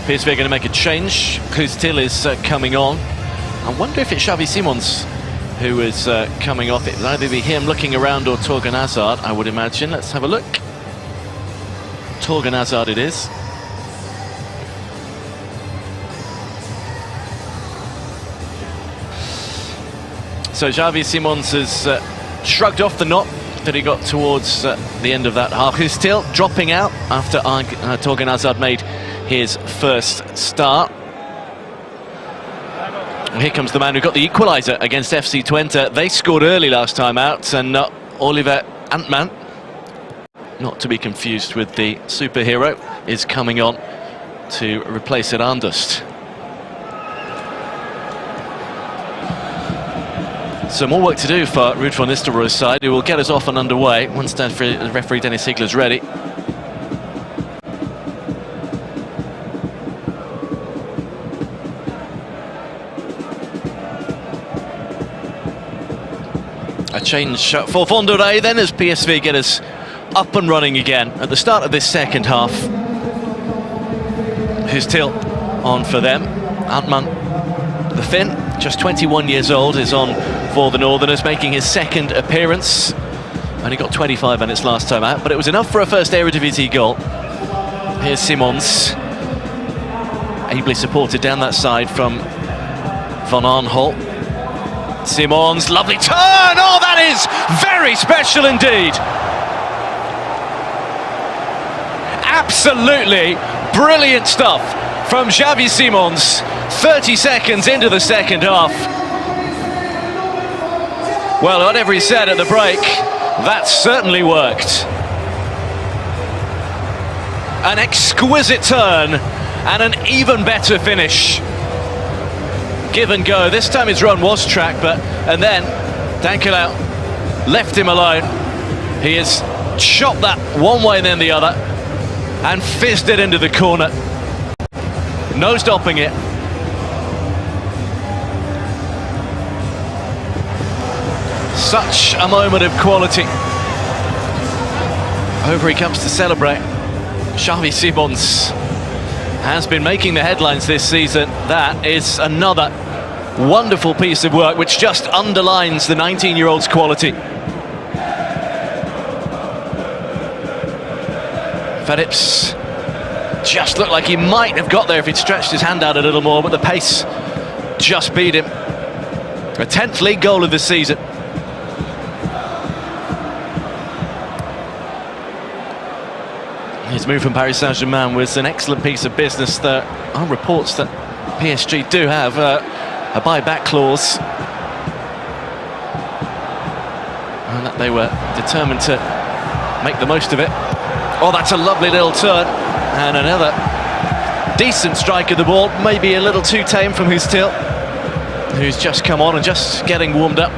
PSV are going to make a change. Kuztil is coming on. I wonder if it's Xavi Simons who is coming off. It will either be him looking around or Torgan Hazard, I would imagine. Let's have a look. Torgan Hazard it is. So Xavi Simons has shrugged off the knot that he got towards the end of that half. He's still dropping out after Torgan Hazard made his first start. Here comes the man who got the equaliser against FC Twente. They scored early last time out, and Oliver Antman, not to be confused with the superhero, is coming on to replace Erandust. So more work to do for Ruud van Nistelrooy's side, who will get us off and underway once referee Dennis Higler's ready. A change for Vonderij then, as PSV get us up and running again at the start of this second half. Kuztil on for them. Antman, the Finn, just 21 years old, is on for the Northerners, making his second appearance. Only got 25 minutes last time out, but it was enough for a first Eredivisie goal. Here's Simons, ably supported down that side from Van Aanholt. Simons, lovely turn! Oh, that is very special indeed! Absolutely brilliant stuff from Xavi Simons, 30 seconds into the second half. Well, whatever he said at the break, that certainly worked. An exquisite turn and an even better finish. Give and go. This time his run was tracked, and then Dankelau left him alone. He has shot that one way and then the other and fizzed it into the corner. No stopping it. Such a moment of quality. Over he comes to celebrate. Xavi Simons has been making the headlines this season. That is another wonderful piece of work which just underlines the 19-year-old's quality. Phillips just looked like he might have got there if he'd stretched his hand out a little more, but the pace just beat him. A 10th league goal of the season. His move from Paris Saint-Germain was an excellent piece of business. There are reports that PSG do have a buyback clause, and that they were determined to make the most of it. Oh, that's a lovely little turn, and another decent strike of the ball, maybe a little too tame from Kuztil, who's just come on and just getting warmed up.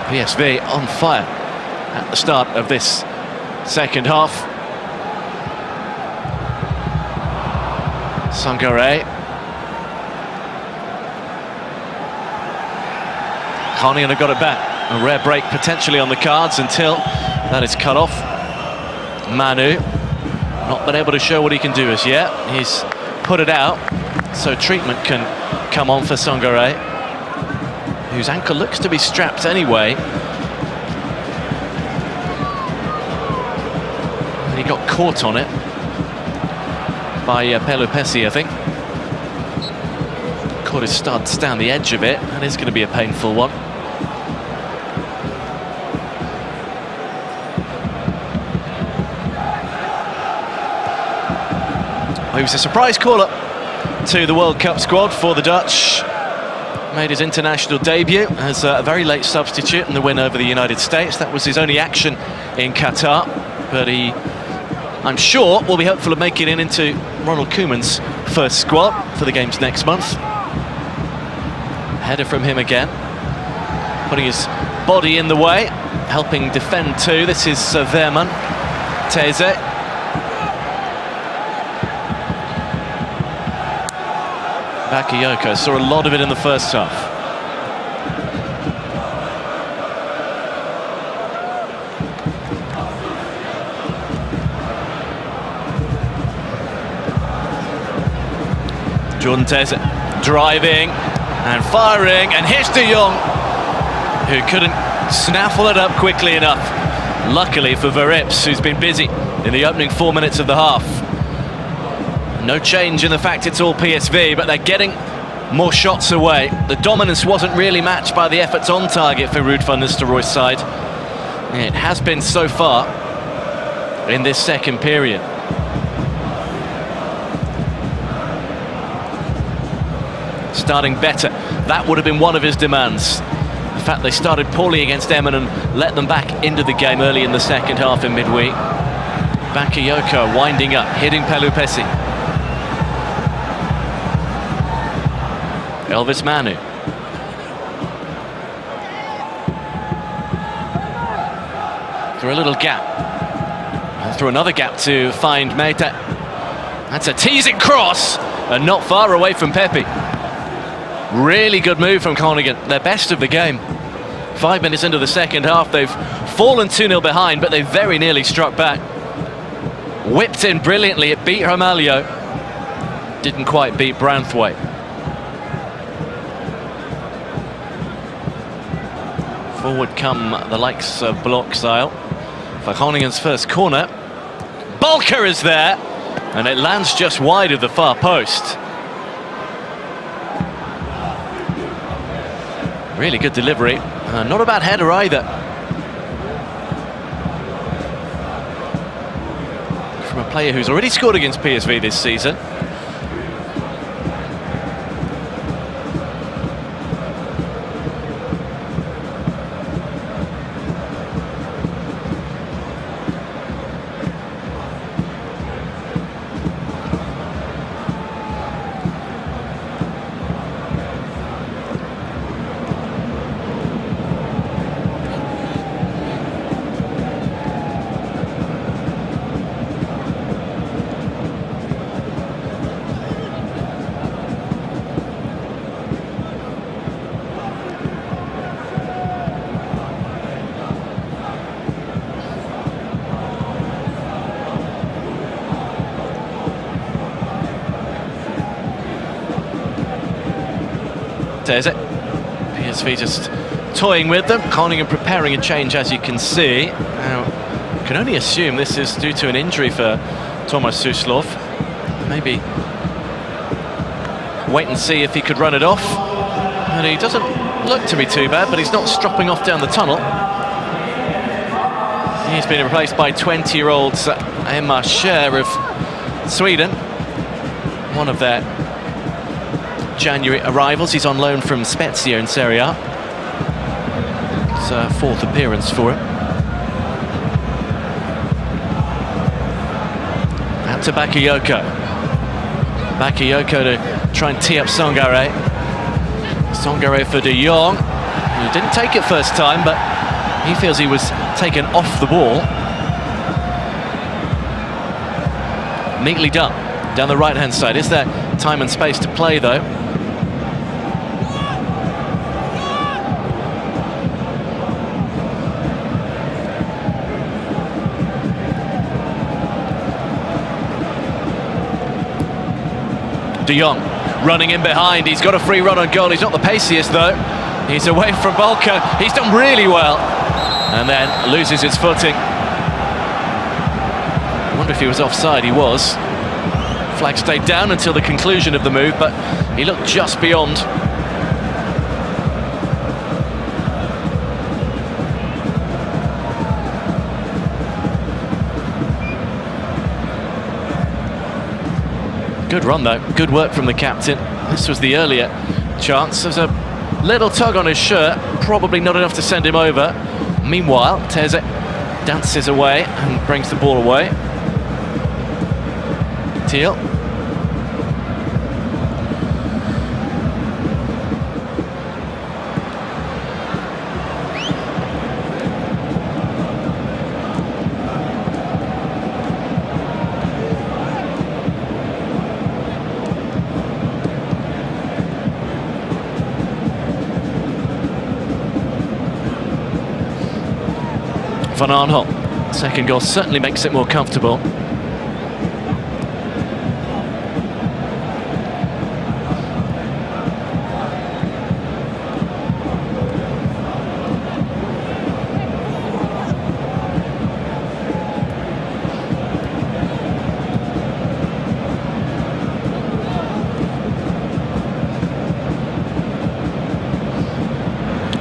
PSV on fire at the start of this second half. Sangare. Groningen have got it back. A rare break potentially on the cards until that is cut off. Manu not been able to show what he can do as yet. He's put it out, so treatment can come on for Sangare, whose ankle looks to be strapped anyway. And he got caught on it. by Pelupesi, I think. Caught his studs down the edge of it. That is going to be a painful one. He was a surprise call-up to the World Cup squad for the Dutch. Made his international debut as a very late substitute in the win over the United States. That was his only action in Qatar, but he, I'm sure, will be hopeful of making it into Ronald Koeman's first squad for the games next month. Header from him again, putting his body in the way, helping defend too. This is Verman, Teze. Bakayoko saw a lot of it in the first half. Jordan Teze driving and firing, and here's De Jong, who couldn't snaffle it up quickly enough. Luckily for Verrips, who's been busy in the opening 4 minutes of the half. No change in the fact it's all PSV, but they're getting more shots away. The dominance wasn't really matched by the efforts on target for Ruud van Nistelrooy's side. It has been so far in this second period. Starting better, that would have been one of his demands. In fact, they started poorly against Emmen and let them back into the game early in the second half in midweek. Bakayoko winding up, hitting Pelupesi. Elvis Manu. Through a little gap. And through another gap to find Meita. That's a teasing cross, and not far away from Pepe. Really good move from Groningen, their best of the game. 5 minutes into the second half, they've fallen 2-0 behind, but they very nearly struck back. Whipped in brilliantly, it beat Ramalho. Didn't quite beat Branthwaite. Forward come the likes of Blokzeil for Groningen's first corner. Balker is there, and it lands just wide of the far post. Really good delivery, not a bad header either. From a player who's already scored against PSV this season. There's it. PSV just toying with them. Groningen preparing a change, as you can see. Now, you can only assume this is due to an injury for Thomas Suslov. Maybe wait and see if he could run it off. And he doesn't look to be too bad, but he's not stropping off down the tunnel. He's been replaced by 20-year-old Emma Scher of Sweden, one of their January arrivals. He's on loan from Spezia in Serie A. It's a fourth appearance for him. Out to Bakayoko. Bakayoko to try and tee up Songare. Songare for De Jong. He didn't take it first time, but he feels he was taken off the ball. Neatly done down the right-hand side. Is there time and space to play, though? De Jong running in behind. He's got a free run on goal. He's not the paciest, though. He's away from Balker. He's done really well. And then loses his footing. I wonder if he was offside. He was. Flag stayed down until the conclusion of the move, but he looked just beyond. Good run though, good work from the captain. This was the earlier chance. There's a little tug on his shirt, probably not enough to send him over. Meanwhile, Teze dances away and brings the ball away. Thiel. Van Arnholt. Second goal certainly makes it more comfortable.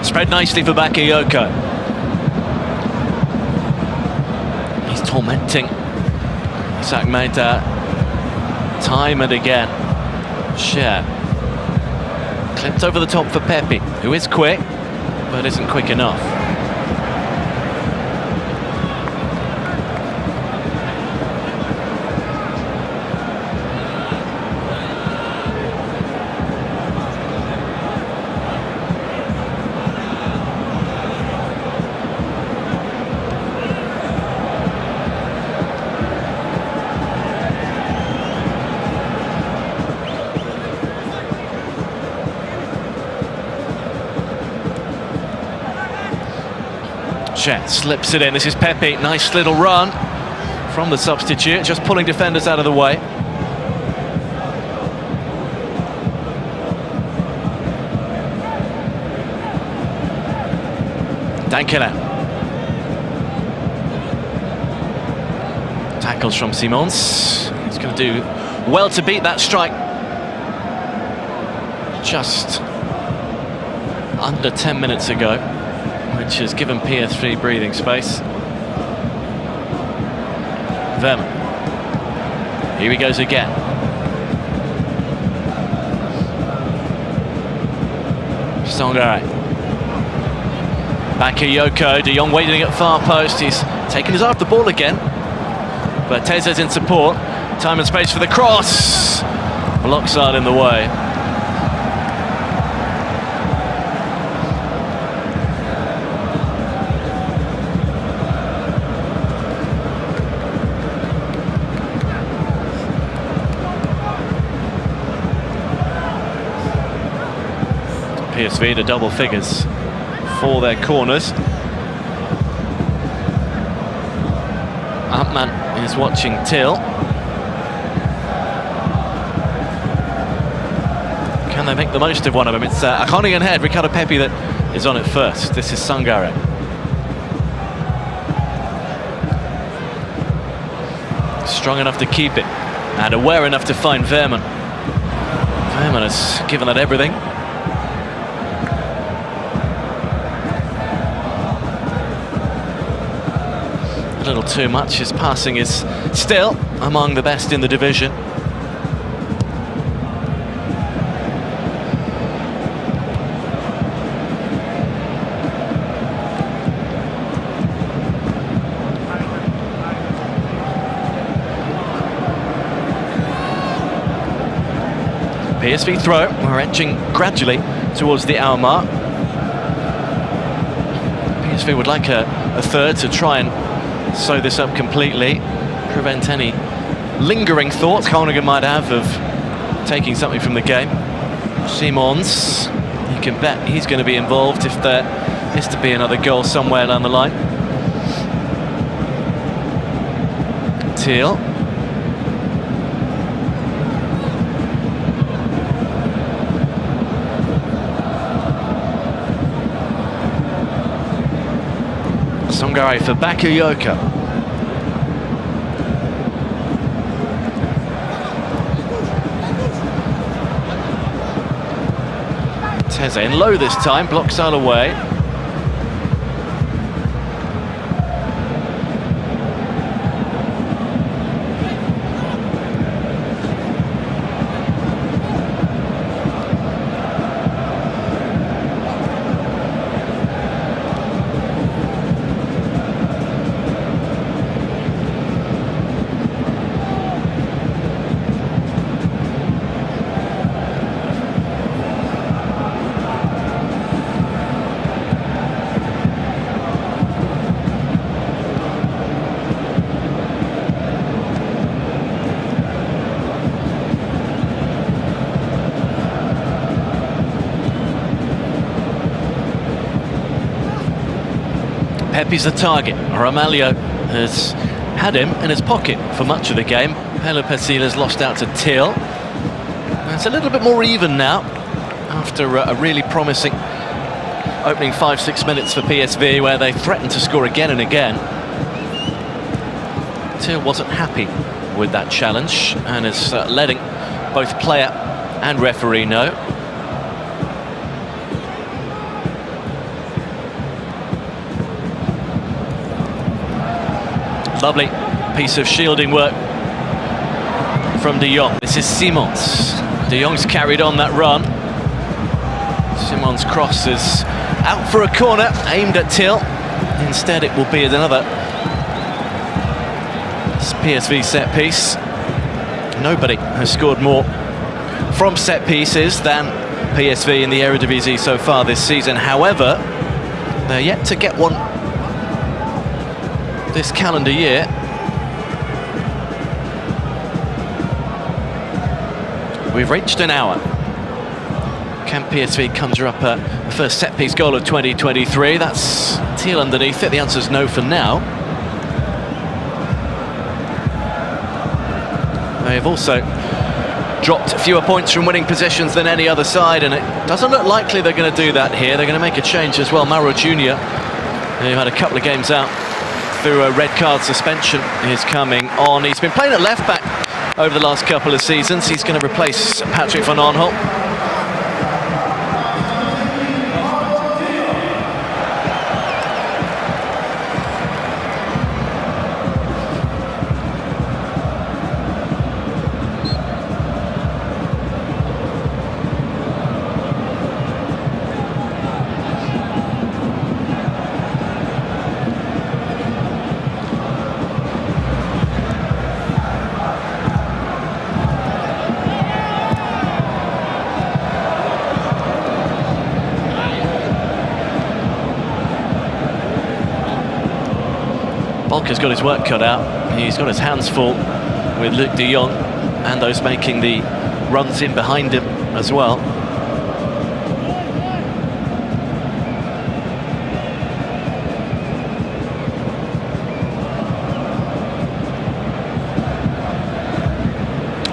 Spread nicely for Bakayoko. Tormenting Isaac Maida time and again. Share clipped over the top for Pepe, who is quick but isn't quick enough. Slips it in. This is Pepe. Nice little run from the substitute, just pulling defenders out of the way. Dankela. Tackles from Simons. He's going to do well to beat that strike. Just under 10 minutes ago, which has given PS3 breathing space. Verma. Here he goes again. Songare. Bakayoko. De Jong waiting at far post. He's taken his eye off the ball again. But Teze's in support. Time and space for the cross. Blockside in the way. PSV to double figures for their corners. Ampman is watching Till. Can they make the most of one of them? It's a Groningen head, Ricardo Pepi, that is on it first. This is Sangare. Strong enough to keep it and aware enough to find Veerman. Veerman has given that everything. A little too much. His passing is still among the best in the division. PSV throw. We're edging gradually towards the hour mark. PSV would like a third to try and sew this up completely, prevent any lingering thoughts might have of taking something from the game. Simons, you can bet he's going to be involved if there is to be another goal somewhere down the line. Thiel. Songare for Bakayoko. Peze in low this time, blocks out away. Pepe's the target. Ramalho has had him in his pocket for much of the game. Pelo Pesila's lost out to Till. It's a little bit more even now after a really promising opening 5-6 minutes for PSV, where they threatened to score again and again. Till wasn't happy with that challenge and is letting both player and referee know. Lovely piece of shielding work from De Jong. This is Simons. De Jong's carried on that run. Simons' cross is out for a corner, aimed at Till. Instead, it will be another PSV set piece. Nobody has scored more from set pieces than PSV in the Eredivisie so far this season. However, they're yet to get one this calendar year. We've reached an hour. Can PSV conjure up a first set-piece goal of 2023? That's Teal underneath it. The answer's no for now. They've also dropped fewer points from winning positions than any other side, and it doesn't look likely they're going to do that here. They're going to make a change as well. Mauro Jr., who had a couple of games out through a red card suspension, is coming on. He's been playing at left back over the last couple of seasons. He's going to replace Patrick van Aanholt. Bolker's got his work cut out. He's got his hands full with Luc de Jong and those making the runs in behind him as well.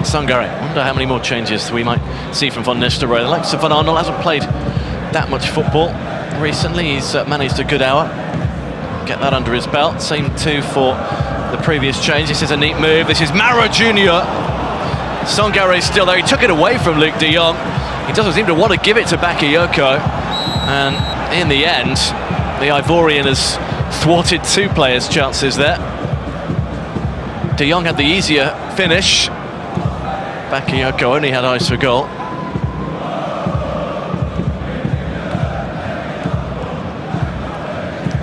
Sangare, wonder how many more changes we might see from Van Nistelrooy. The likes of Van Aanholt hasn't played that much football recently. He's managed a good hour. Get that under his belt. Same too for the previous change. This is a neat move. This is Mauro Jr. Sangare is still there. He took it away from Luc de Jong. He doesn't seem to want to give it to Bakayoko. And in the end, the Ivorian has thwarted two players' chances there. De Jong had the easier finish. Bakayoko only had eyes for goal.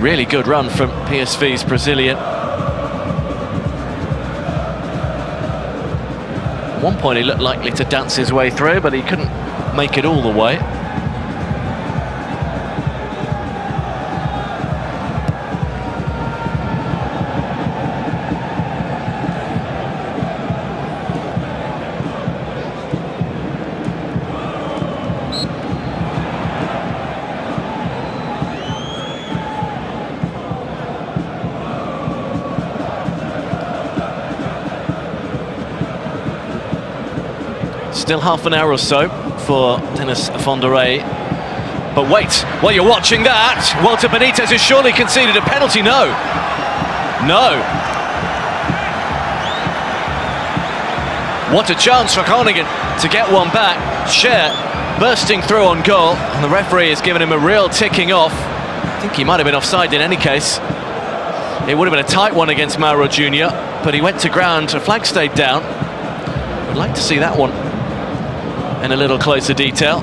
Really good run from PSV's Brazilian. At one point he looked likely to dance his way through, but he couldn't make it all the way. Still half an hour or so for Dennis van der Rey. But wait, while you're watching that, Walter Benitez has surely conceded a penalty. No. No. What a chance for Groningen to get one back. Scher bursting through on goal, and the referee has given him a real ticking off. I think he might have been offside in any case. It would have been a tight one against Mauro Junior, but he went to ground, a flag stayed down. I'd like to see that one in a little closer detail.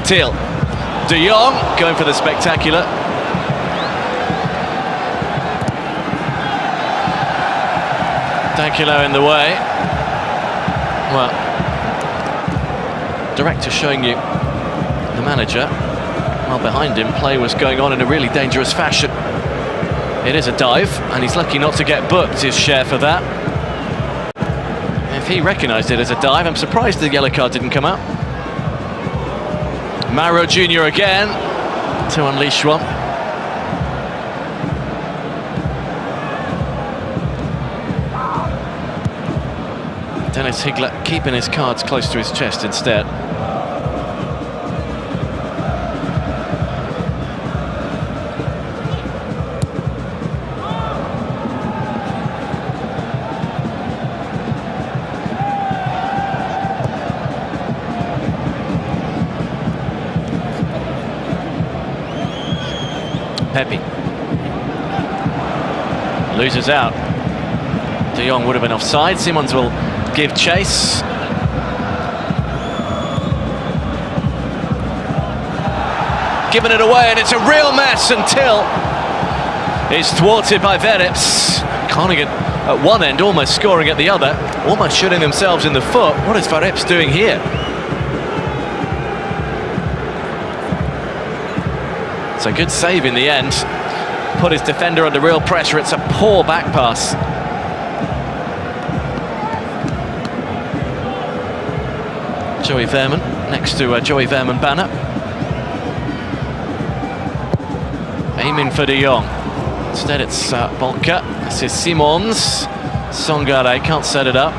Thiel, De Jong going for the spectacular. Dankilo in the way. Well, director showing you the manager, while behind him play was going on in a really dangerous fashion. It is a dive, and he's lucky not to get booked his share for that. If he recognised it as a dive, I'm surprised the yellow card didn't come out. Mauro Junior again to unleash one. Dennis Higler keeping his cards close to his chest instead. Pepe loses out. De Jong would have been offside. Simons will give chase. Giving it away, and it's a real mess until it's thwarted by Verips. Groningen at one end, almost scoring at the other, almost shooting themselves in the foot. What is Verips doing here? It's a good save in the end. Put his defender under real pressure. It's a poor back pass. Joey Veerman next to Joey Veerman banner. Aiming for De Jong. Instead it's Bolka. This is Simons. Songare can't set it up.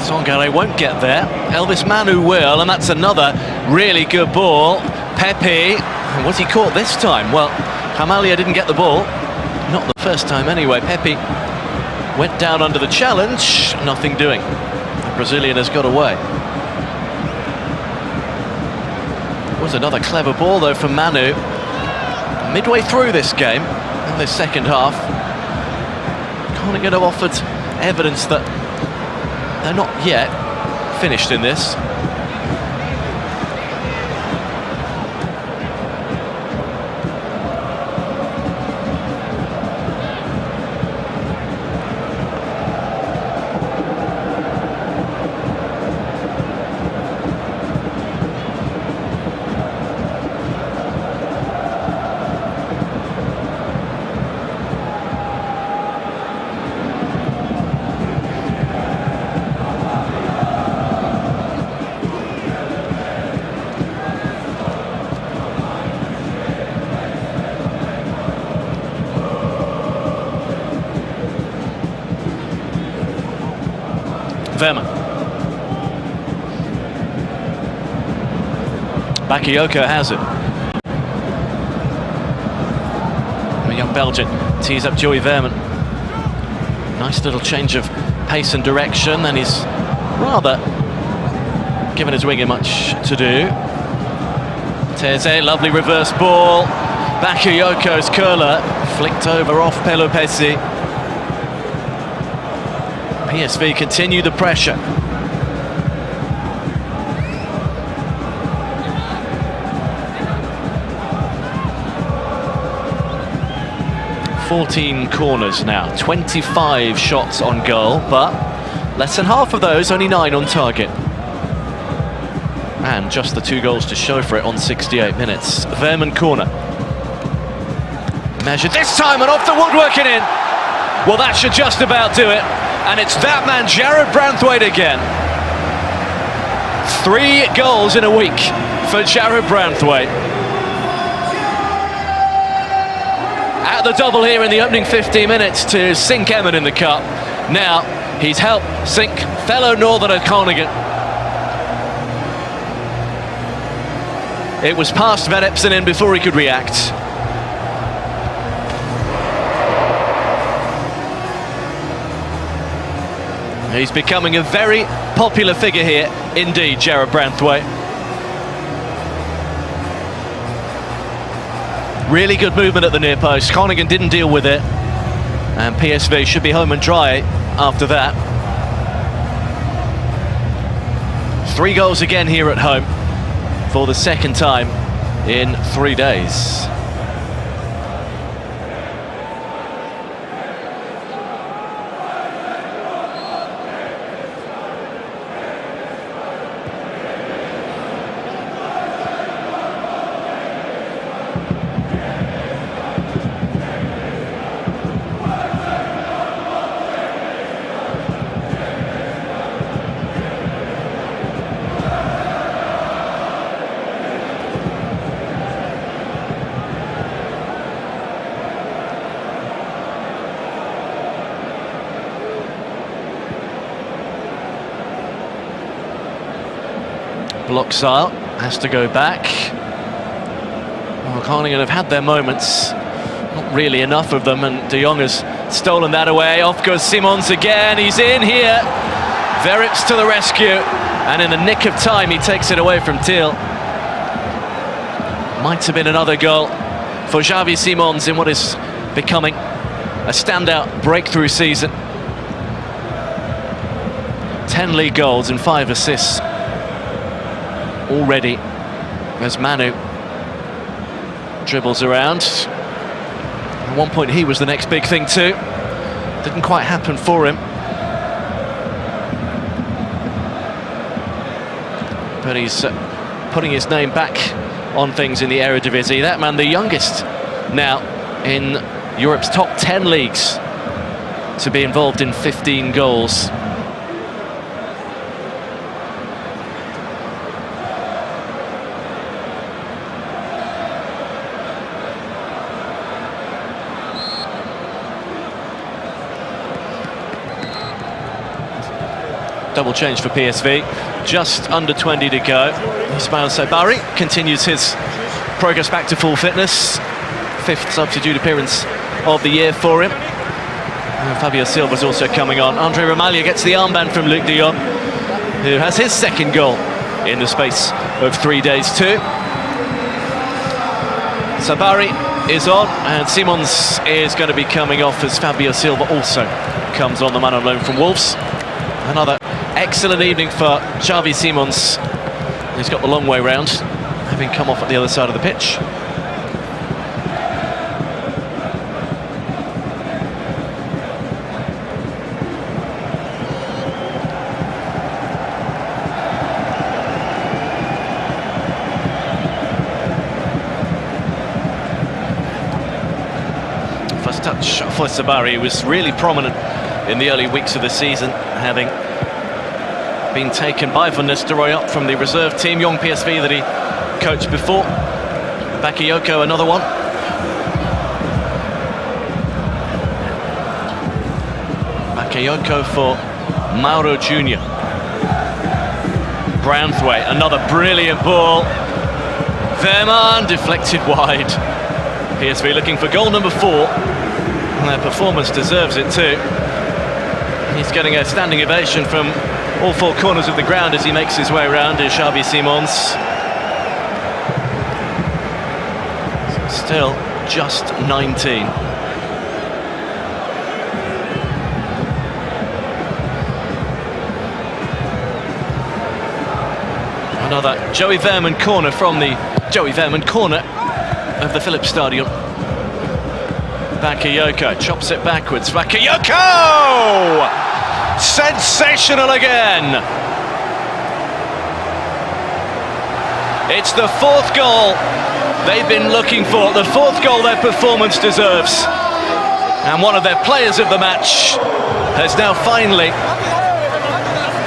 Songare won't get there. Elvis Manu will, and that's another really good ball. Pepe, and was he caught this time? Well, Hamalia didn't get the ball. Not the first time anyway. Pepe went down under the challenge, nothing doing. The Brazilian has got away. Was another clever ball though from Manu. Midway through this game, in this second half, Groningen have offered evidence that they're not yet finished in this. Veerman. Bakayoko has it. The young Belgian tees up Joey Veerman. Nice little change of pace and direction, and he's rather given his winger much to do. Teze, lovely reverse ball. Bakayoko's curler flicked over off Pelopesi. PSV continue the pressure. (14 corners now, 25 shots on goal, but less than half of those, only 9 on target. And just the 2 goals to show for it on 68 minutes. Verman corner. Measured this time and off the woodwork and in. Well, that should just about do it. And it's that man, Jared Branthwaite, again. 3 goals in a week for Jared Branthwaite. At the double here in the opening 15 minutes to sink Emmen in the cup. Now he's helped sink fellow Northerner Groningen. It was past Van Epson in before he could react. He's becoming a very popular figure here, indeed, Jared Branthwaite. Really good movement at the near post. Groningen didn't deal with it. And PSV should be home and dry after that. 3 goals again here at home for the second time in 3 days. Bloxile has to go back. Well, Groningen have had their moments, not really enough of them, and De Jong has stolen that away. Off goes Simons again, he's in here. Verrips to the rescue, and in the nick of time he takes it away from Thiel. Might have been another goal for Xavi Simons in what is becoming a standout breakthrough season. 10 league goals and 5 assists already as Manu dribbles around. At one point he was the next big thing too. Didn't quite happen for him. But he's putting his name back on things in the Eredivisie. That man, the youngest now in Europe's top 10 leagues to be involved in 15 goals. Double change for PSV, just under 20 to go. Ismail Sabari continues his progress back to full fitness. 5th substitute appearance of the year for him. And Fabio Silva's also coming on. Andre Romalia gets the armband from Luc de Jong, who has his 2nd goal in the space of 3 days too. Sabari is on, and Simons is going to be coming off as Fabio Silva also comes on, the man on loan from Wolves. Another excellent evening for Xavi Simons. He's got the long way round, having come off at the other side of the pitch. First touch for Sabari was really prominent in the early weeks of the season, having been taken by Van Nistelrooy up from the reserve team, young PSV that he coached before. Bakayoko, another one. Bakayoko for Mauro Jr. Branthwaite, another brilliant ball. Verman deflected wide. PSV looking for goal number 4. And their performance deserves it too. He's getting a standing ovation from all 4 corners of the ground as he makes his way around is Xavi Simons. Still just 19. Another Joey Verman corner from the Joey Verman corner of the Philips Stadium. Bakayoko chops it backwards. Bakayoko! Sensational again! It's the fourth goal they've been looking for, the fourth goal their performance deserves. And one of their players of the match has now finally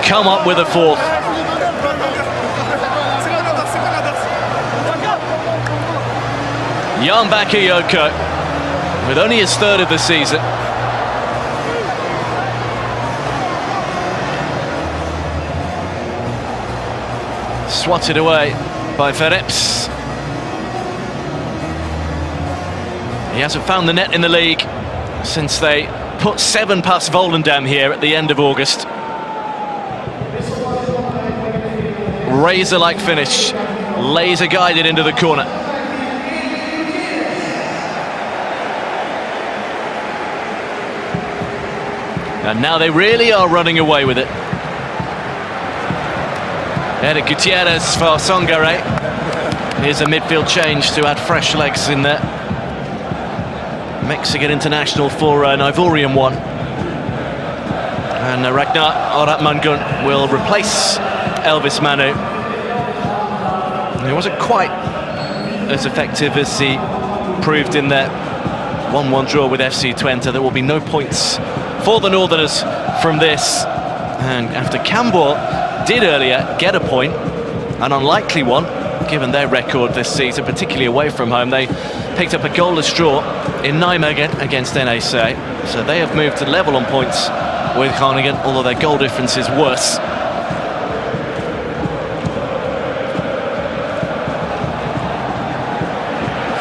come up with a fourth. Jan Bakayoko, with only his third of the season. Swatted away by Verreps. He hasn't found the net in the league since they put 7 past Volendam here at the end of August. Razor-like finish, laser guided into the corner. And now they really are running away with it. Eric Gutierrez for Songare. Here's a midfield change to add fresh legs in there. Mexican international for an Ivorian one. And Ragnar Oratmangun will replace Elvis Manu. He wasn't quite as effective as he proved in their 1-1 draw with FC Twente. There will be no points for the Northerners from this. And after Campbell did earlier get a point, an unlikely one given their record this season, particularly away from home, they picked up a goalless draw in Nijmegen against NAC, so they have moved to level on points with Groningen, although their goal difference is worse.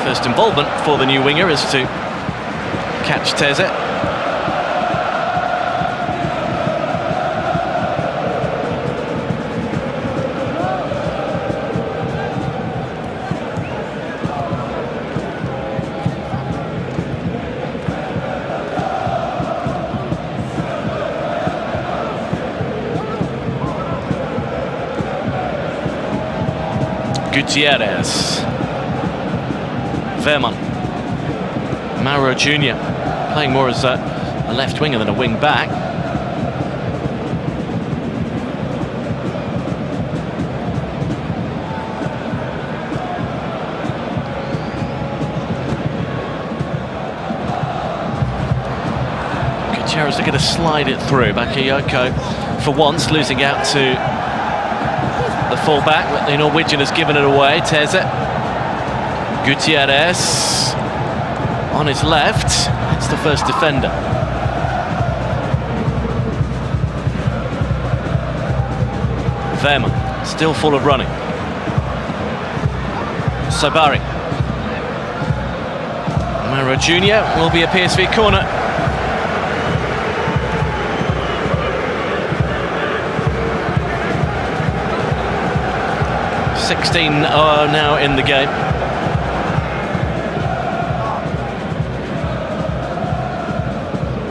First involvement for the new winger is to catch Teze. Gutierrez, Verman, Mauro Jr. playing more as a left winger than a wing back. Gutierrez looking to slide it through. Bakayoko for once losing out to the fullback, but the Norwegian has given it away. Teze. Gutierrez on his left. It's the first defender. Verman still full of running. Sabari. Mauro Jr. will be a PSV corner. Sixteen are now in the game.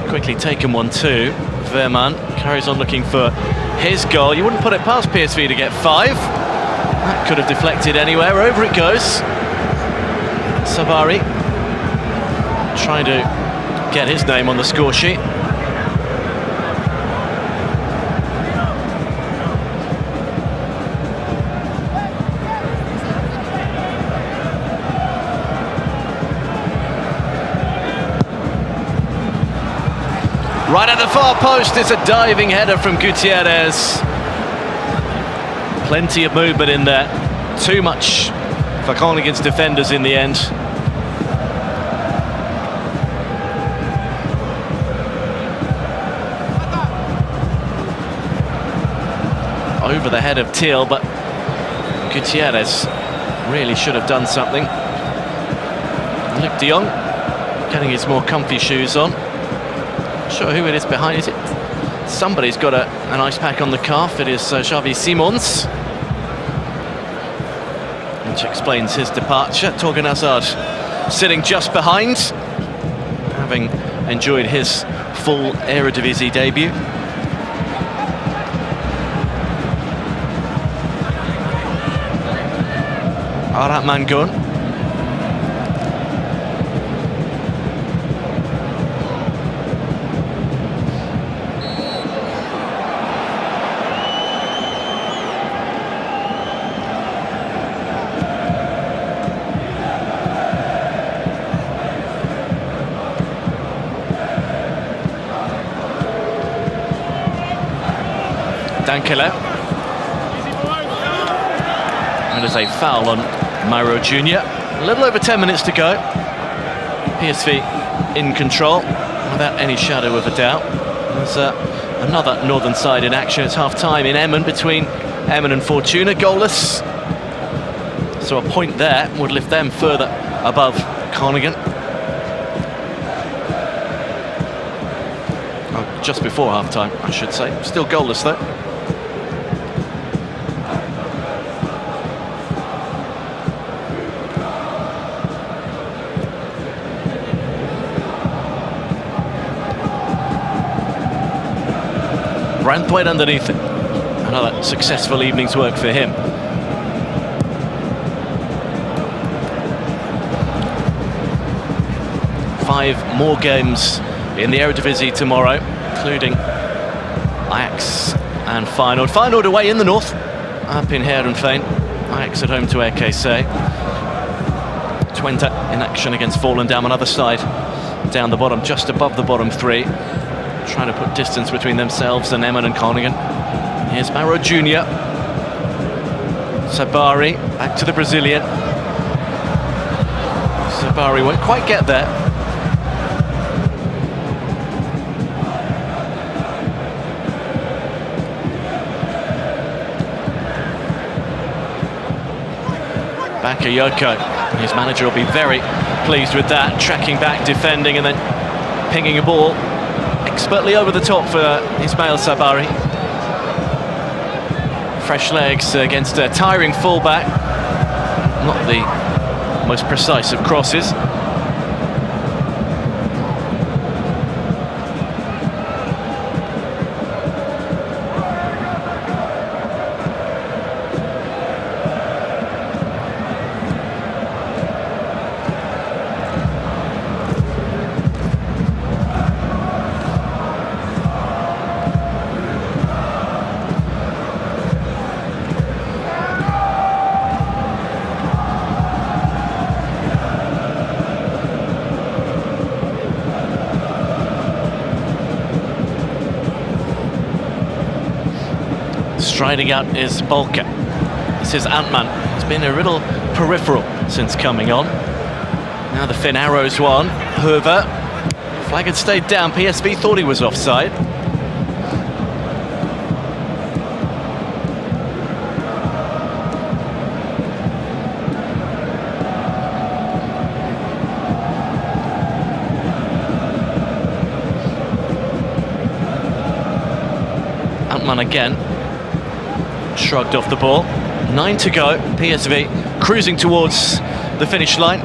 Quickly taken 1-2. Verman carries on looking for his goal. You wouldn't put it past PSV to get 5. That could have deflected anywhere. Over it goes. Sabari trying to get his name on the score sheet. Right at the far post, it's a diving header from Gutierrez. Plenty of movement in there. Too much for Groningen's defenders in the end. Over the head of Thiel, but Gutierrez really should have done something. Luc de Jong getting his more comfy shoes on. Not sure who it is behind. Is it? Somebody's got an ice pack on the calf. It is Xavi Simons, which explains his departure. Torgan Hazard sitting just behind, having enjoyed his full Eredivisie debut. Oratmangun. Dankele. And there's a foul on Mauro Jr. A little over 10 minutes to go. PSV in control, without any shadow of a doubt. There's another northern side in action. It's half-time in Emmen between Emmen and Fortuna, goalless. So a point there would lift them further above Groningen. Oh, just before half-time, I should say. Still goalless, though. Branthwaite underneath it. Another successful evening's work for him. Five more games in the Eredivisie tomorrow, including Ajax and Feyenoord. Feyenoord away in the north, up in Heerenveen. Ajax at home to RKC. Twente in action against Volendam, another side down the bottom, just above the bottom three, trying to put distance between themselves and Emmen and Groningen. Here's Mauro Jr. Sabari, back to the Brazilian. Sabari won't quite get there. Bakayoko, his manager will be very pleased with that. Tracking back, defending, and then pinging a ball expertly over the top for Ismail Sabari. Fresh legs against a tiring fullback. Not the most precise of crosses. Striding out is Bolke. This is Antman. He's been a little peripheral since coming on. Now the Finn Arrows one. Hoover. Flag had stayed down. PSV thought he was offside. Antman again. Shrugged off the ball. 9 to go. PSV cruising towards the finish line.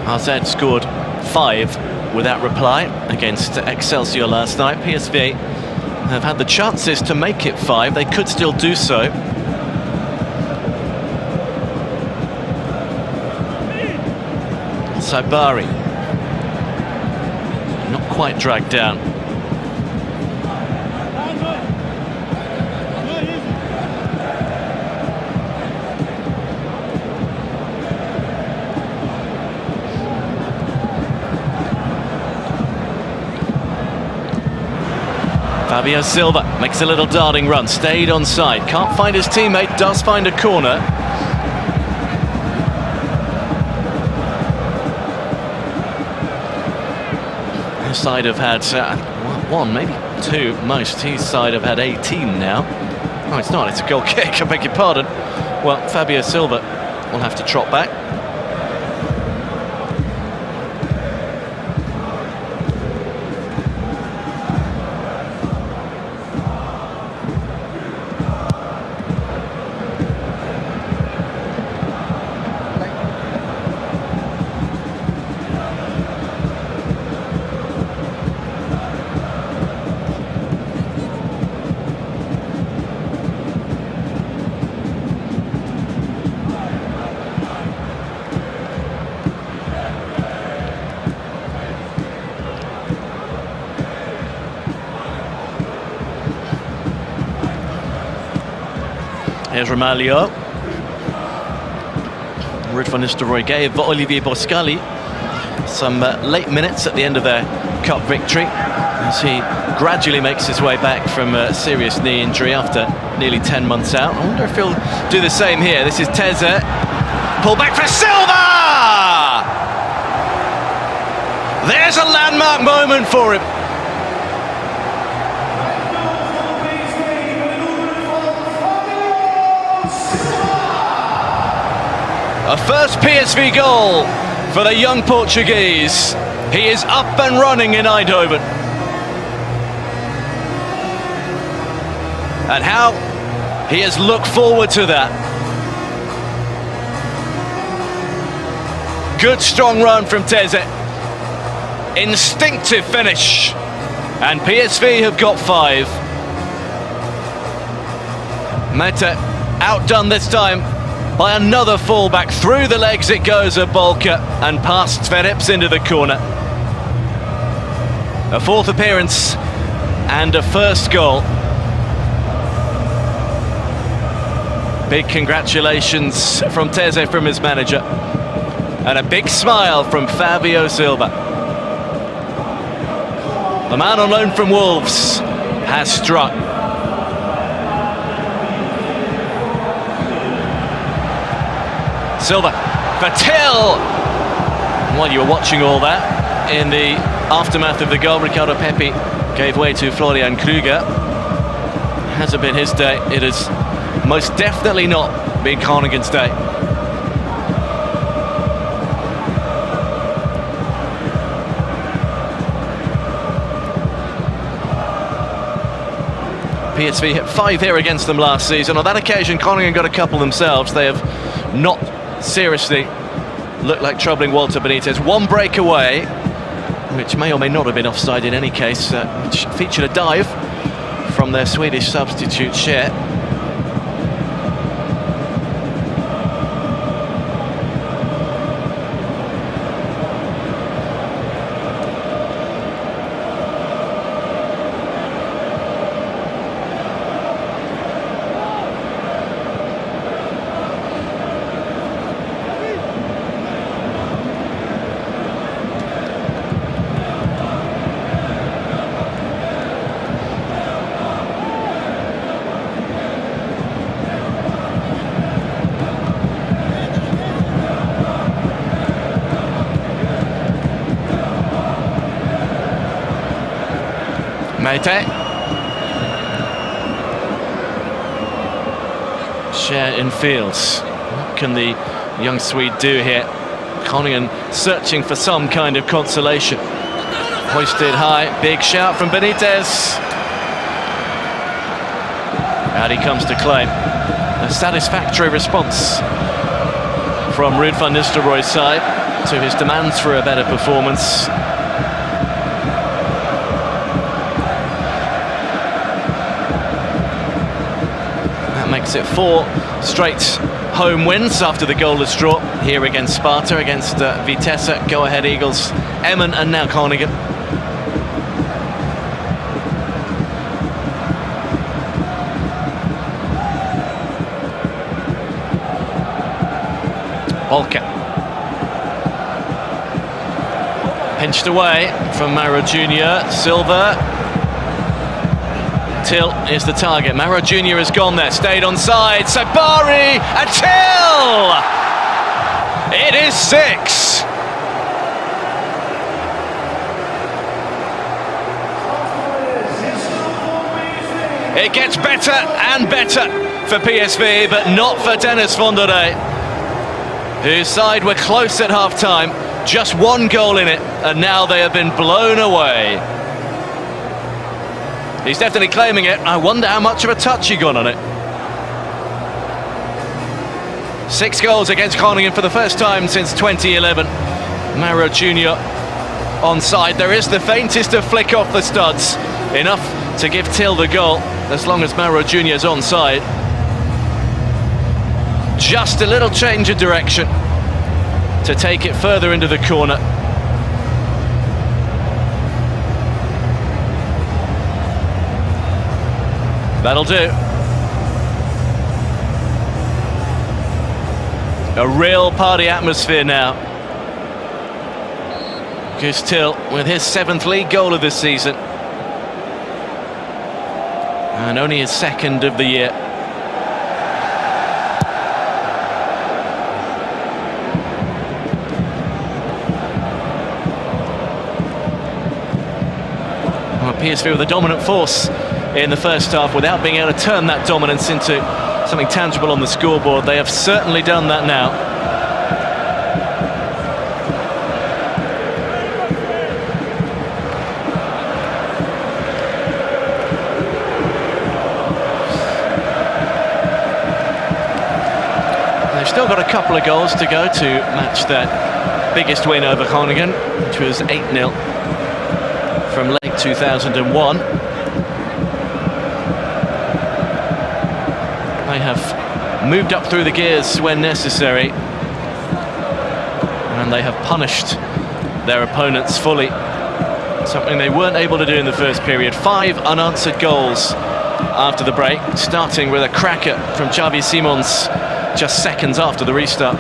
RZ scored 5 without reply against Excelsior last night. PSV have had the chances to make it 5. They could still do so. Sabari, not quite dragged down. Fabio Silva makes a little darting run, stayed onside, can't find his teammate, does find a corner. His side have had one, maybe two most. His side have had 18 now. Oh, it's not, it's a goal kick, I beg your pardon. Well, Fabio Silva will have to trot back. Here's Ramalho. Ruud van Nistelrooy gave Olivier Boscali some late minutes at the end of their cup victory as he gradually makes his way back from a serious knee injury after nearly 10 months out. I wonder if he'll do the same here. This is Teze. Pull back for Silva! There's a landmark moment for him. A first PSV goal for the young Portuguese. He is up and running in Eindhoven. And how he has looked forward to that. Good strong run from Teze. Instinctive finish. And PSV have got 5. Mete outdone this time by another fullback. Through the legs it goes of Bolka and past Sverreps into the corner. A 4th appearance and a first goal. Big congratulations from Teze from his manager. And a big smile from Fabio Silva. The man on loan from Wolves has struck. Silva for Till. While you were watching all that, in the aftermath of the goal, Ricardo Pepi gave way to Florian Kruger. Hasn't been his day. It has most definitely not been Groningen's day. PSV hit 5 here against them last season. On that occasion, Groningen got a couple themselves. They have not seriously looked like troubling Walter Benitez. One breakaway, which may or may not have been offside in any case, which featured a dive from their Swedish substitute, Scher. Mete. Share in fields. What can the young Swede do here? Groningen searching for some kind of consolation. Hoisted high, big shout from Benitez. Out he comes to claim. A satisfactory response from Ruud van Nistelrooy's side to his demands for a better performance. Makes it 4 straight home wins after the goalless draw here against Sparta, against Vitesse, Go Ahead Eagles, Emmen and now Groningen. Bolka. Pinched away from Mauro Jr. Silva. Till is the target. Mauro Jr. has gone there, stayed onside. Sabari and Till! It is 6. It gets better and better for PSV, but not for Dennis van der Rey, whose side were close at half-time. Just 1 goal in it, and now they have been blown away. He's definitely claiming it. I wonder how much of a touch he got on it. 6 goals against Groningen for the first time since 2011. Mauro Jr. onside. There is the faintest of flick off the studs. Enough to give Till the goal, as long as Mauro Jr. is onside. Just a little change of direction to take it further into the corner. That'll do. A real party atmosphere now. Goose Till with his 7th league goal of this season. And only his 2nd of the year. Well, PSV with a dominant force in the first half without being able to turn that dominance into something tangible on the scoreboard. They have certainly done that now. They've still got a couple of goals to go to match that biggest win over Groningen, which was 8-0 from late 2001. They have moved up through the gears when necessary, and they have punished their opponents fully, something they weren't able to do in the first period. 5 unanswered goals after the break, starting with a cracker from Xavi Simons just seconds after the restart.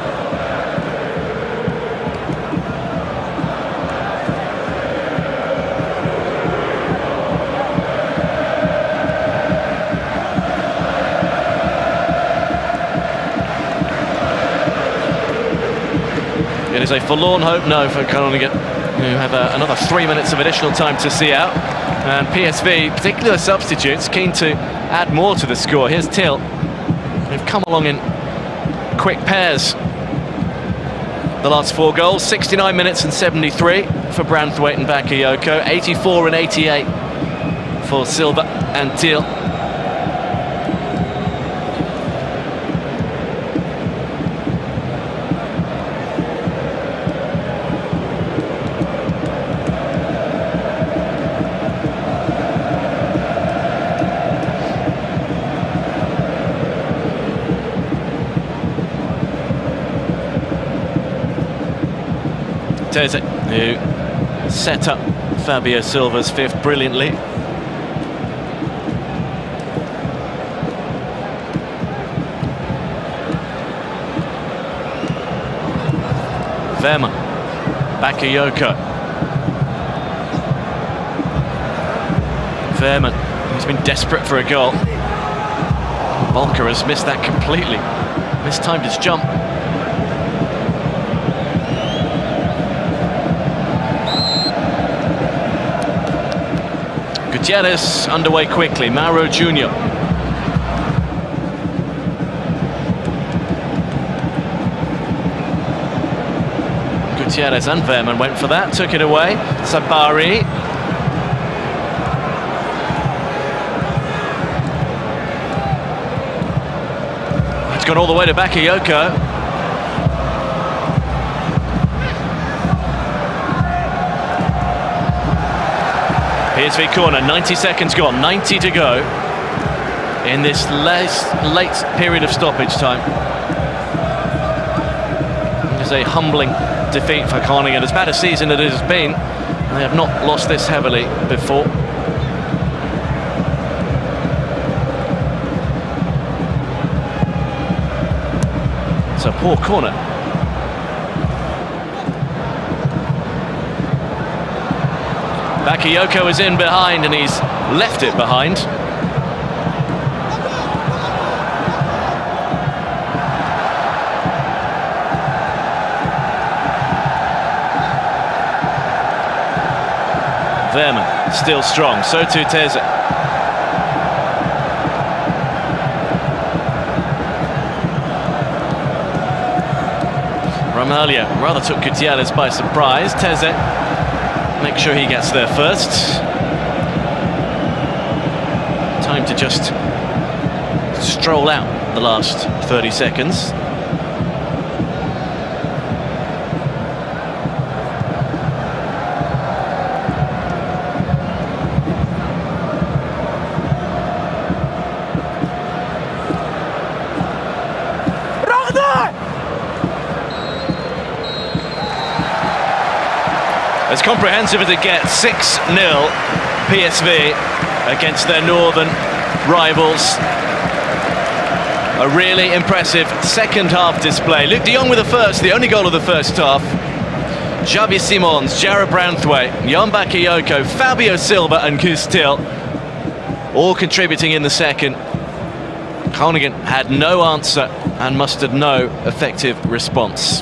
It is a forlorn hope now for Groningen, who have another 3 minutes of additional time to see out. And PSV, particularly the substitutes, keen to add more to the score. Here's Till. They've come along in quick pairs. The last 4 goals, 69 minutes and 73 for Branthwaite and Bakayoko, 84 and 88 for Silva and Till. Teze, who set up Fabio Silva's 5th brilliantly. Verma, Bakayoko. Verma, he's been desperate for a goal. Volker has missed that completely. Mistimed his jump. Gutierrez underway quickly. Mauro Jr. Gutierrez and Verman went for that, took it away. Sabari. It's gone all the way to Bakayoko. PSV corner, 90 seconds gone, 90 to go in this late period of stoppage time. It is a humbling defeat for Groningen. As bad a season as it has been, they have not lost this heavily before. It's a poor corner. Bakayoko is in behind and he's left it behind. Verman still strong, so too Teze. Ramalho rather took Gutierrez by surprise. Teze, make sure he gets there first. Time to just stroll out the last 30 seconds. As comprehensive as it gets, 6-0 PSV against their northern rivals. A really impressive second half display. Luc de Jong with the first, the only goal of the first half. Xavi Simons, Jarrad Branthwaite, Jan Bakayoko, Fabio Silva and Guus Til all contributing in the second. Groningen had no answer and mustered no effective response.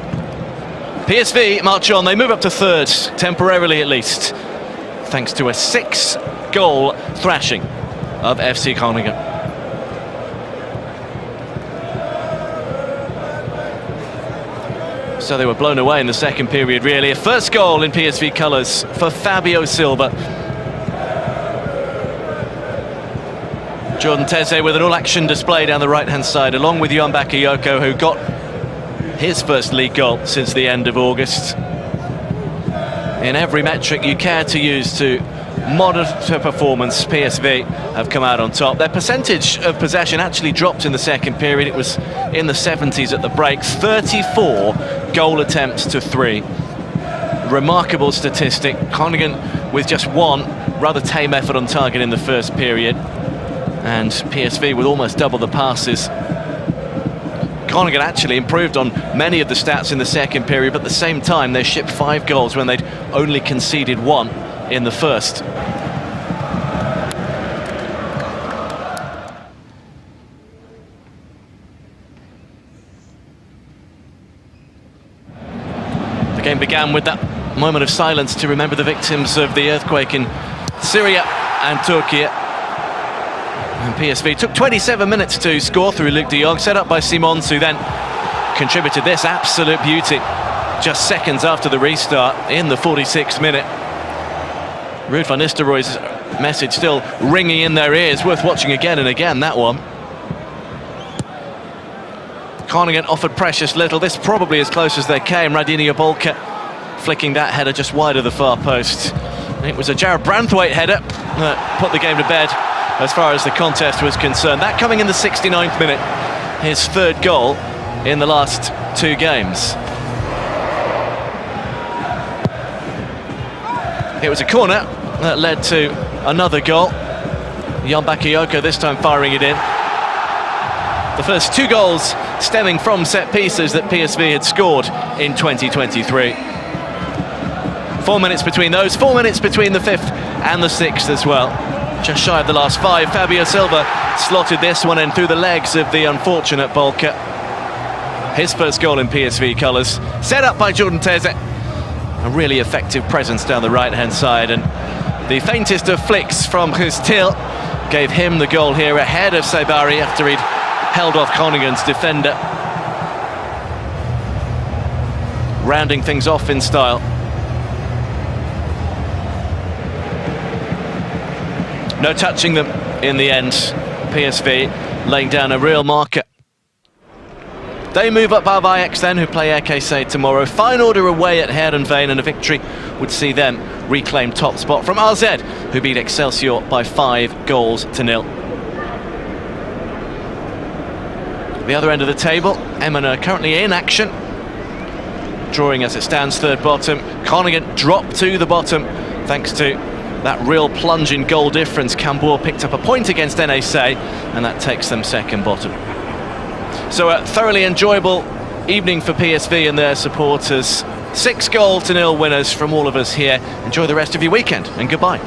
PSV march on, they move up to third, temporarily at least, thanks to a 6-goal thrashing of FC Groningen. So they were blown away in the second period, really. A first goal in PSV colours for Fabio Silva. Jordan Teze with an all-action display down the right-hand side, along with Jan Bakayoko, who got his first league goal since the end of August. In every metric you care to use to monitor performance, PSV have come out on top. Their percentage of possession actually dropped in the second period. It was in the 70s at the break. 34 goal attempts to 3. Remarkable statistic. Groningen with just one rather tame effort on target in the first period, and PSV with almost double the passes. Groningen actually improved on many of the stats in the second period, but at the same time they shipped 5 goals when they'd only conceded 1 in the first. The game began with that moment of silence to remember the victims of the earthquake in Syria and Turkey. And PSV took 27 minutes to score through Luc de Jong, set up by Simons, who then contributed this absolute beauty just seconds after the restart in the 46th minute. Ruud van Nistelrooy's message still ringing in their ears, worth watching again and again, that one. Groningen offered precious little. This probably as close as they came. Radinho Bolka flicking that header just wide of the far post. It was a Jarrad Branthwaite header that put the game to bed as far as the contest was concerned. That coming in the 69th minute, his third goal in the last 2 games. It was a corner that led to another goal. Jan Bakayoko this time firing it in. The first 2 goals stemming from set pieces that PSV had scored in 2023. 4 minutes between those, 4 minutes between the 5th and the 6th as well. Just shy of the last 5, Fabio Silva slotted this one in through the legs of the unfortunate Bolka. His first goal in PSV colours, set up by Jordan Teze. A really effective presence down the right-hand side, and the faintest of flicks from Guus Til gave him the goal here ahead of Sabari after he'd held off Groningen's defender. Rounding things off in style. No touching them in the end. PSV laying down a real marker. They move up above Ajax then, who play RKC tomorrow. Feyenoord away at Heerenveen, and a victory would see them reclaim top spot from AZ, who beat Excelsior by 5-0. The other end of the table, Emmen are currently in action, drawing as it stands third bottom. Groningen dropped to the bottom thanks to that real plunge in goal difference. Cambuur picked up a point against NAC, and that takes them second bottom. So a thoroughly enjoyable evening for PSV and their supporters. 6-0 winners from all of us here. Enjoy the rest of your weekend, and goodbye.